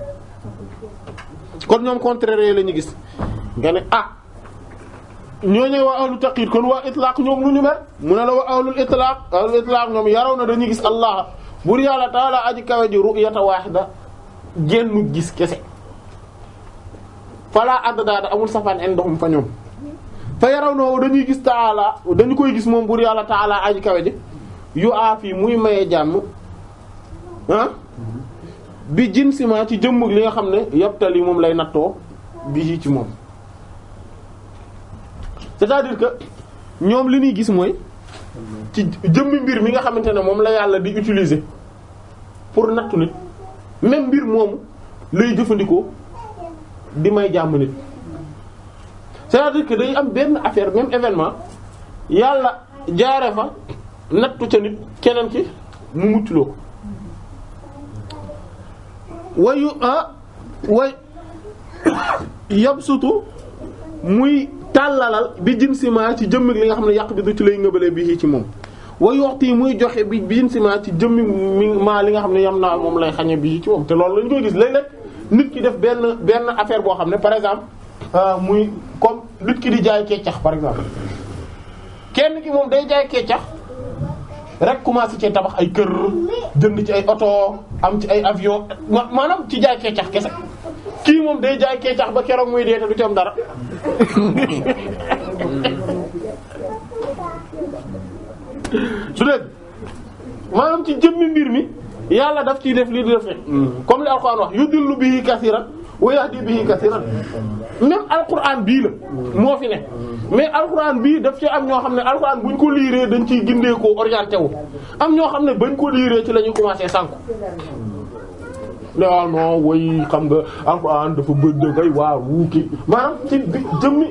kon ñoom contraire la ñu gis nga ne ñooñu waa ahlu taqyid kon waa itlaq ñoom lu ñu mel mu ne la waa ahlul itlaq ñoom yaraw na dañuy gis Allah bur yàlla taala aji kawe ji ru'yata wahida génnu gis kese fala addaada amul safaan en doxum fa ñoom fa yaraw na dañuy gis taala dañu koy gis moom bur yàlla taala aji kawe ji yu aafi muy maye jàmm bi jinsiment ci jëmm li nga xam ne yabtali moom lay nattoo bi ci moom c'est-à-dire que ñoom li ñuy gis mooy ci jëmmi mbir mi nga xamante ne moom la yàlla di utiliser pour nattu nit même mbir moomu lay jëfandikoo di may jàmm nit c'est-à-dire que day am benn affaire même événement yàlla jaare fa nattu ca nit keneen ki mu muccloo ko way yabsutu muy tàllalal bi jinsiment ci jëmmi li nga xam ne yàq bi du ci lay ngëbalee bi ci moom wa yoxti muy joxe bi jinsiment ci jëmmi maa li nga xam ne yam naa moom lay xañe bi ci moom te loolu lañu koy gis léeg-léeg nit ki def benn affaire boo xam ne par exemple muy comme nit ki di jaay keccax par exemple kenn ki moom day jaay keccax rek commencé ci tabax ay kër jënd ci ay oto am ci ay avion maanaam ci jaay keccax kese kii moom day jaay keccax ba keroog muy dee te du ci am dara su dee maanaam ci jëmmi mbir mi yàlla daf ciy def lii di def rek comme li alquran wax yudillu bihi kasiran wa yahdi bihi kasiran même alquran bii la moo fi ne mais alquran bii daf ci am ñoo xam ne alquran buñ ko liiree dañ ciy gindee ko orienté wu am ñoo xam ne bañ ko liiree ci la ñuy commencé sànku non non way xam nga alquran dafa bëgg ngay waaw wuuki maanaam ci jëmmi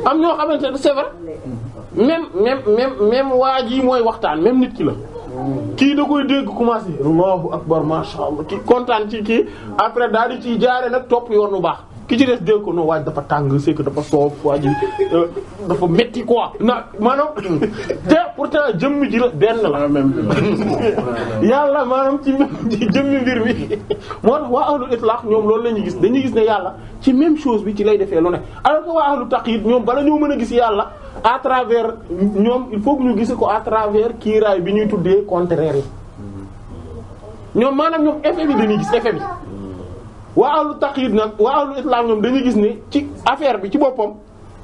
am ñoo xamante ne c'est vrai même waa ji mooy waxtaan même nit ki la kii da koy dégg commencé allahu akbar masha Allah ki kontaan ci kii après daal di ciy jaare nag topp yoon bu baax ki ci des dégg ko non waaj dafa tàng c'est que dafa soof waa ji dafa metti quoi na maanaam te pourtant jëmmi ji la benn la yàlla maanaam ci jëmmi mbir mi moo tax waa ahlul itlaq ñoom loolu la ñuy gis dañuy gis ne yàlla ci même chose bi ci lay defee lu ne alors que waa ahlut taqyid ñoom bala ñoo mën a gis yàlla à travers ñoom il faut que ñu gise ko à travers kiiraay bi ñuy tuddee contraire yi ñoom maanaam ñoom effet bi dañuy gis effet bi waa ahlu taqyid nag waa ahlu islam ñoom dañuy gis ni ci affaire bi ci boppam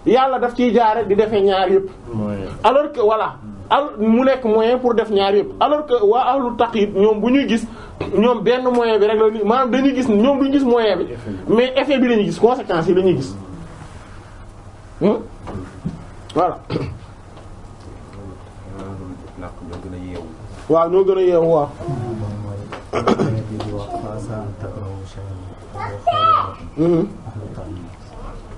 yàlla daf ciy jaare di defee ñaar yëpp alors que voilà mu nekk moyen pour def ñaar yëpp alors que waa ahlu taqyid ñoom bu ñuy gis ñoom benn moyen bi rek la ni maanaam dañuy gis ñoom duñu gis moyen bi mais effet bi lañuy gis conséquences yi lañuy gis voilà waaw ñoo gën a yeewu waaw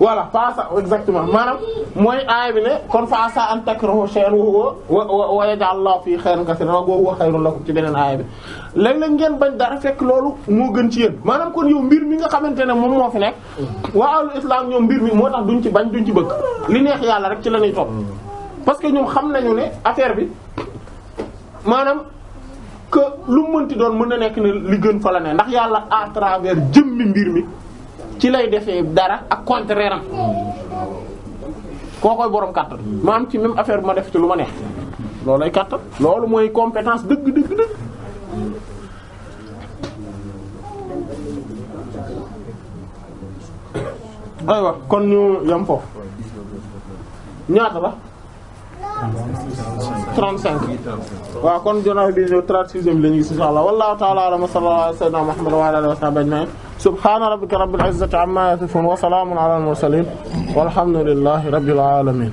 voilà faasa exactement maanaam mooy aaya bi ne kon faasa an takrahu shay'an wa yaj'al Allahu fihi khayran kathiran wa huwa khayrun lakum ci beneen aaya bi léeg-léeg ngeen bañ dara fekk loolu moo gën ci yéen maanaam kon yow mbir mi nga xamante ne moom moo fi nekk waa ahlu islam ñoom mbir mi moo tax duñ ci bañ duñ ci bëgg li neex yàlla rek ci la ñuy topp parce que ñoom xam nañu ne affaire bi maanaam que lu mu mënti doon mën na nekk ne li gën fa la ne ndax yàlla à travers jëmmi mbir mi ci lay defee dara ak contraire am koo koy borom kàttan maanaam ci même affaire bi ma def ci lu ma neex loolu ay kàttan loolu mooy compétence dëgg. aywa kon ñu yam foofu ñaata la 35 waaw kon jonaay bi ñëw 36e la ñu gis inshallah wallahu ta'ala a'lam wa sallallahu ala sayyidina Muhammad wa ala alihi wa sahbihi ajma'in subhana rabbika rabbil izzati amma yasifun wa salamun ala al mursalin walhamdulillahi rabbil alamin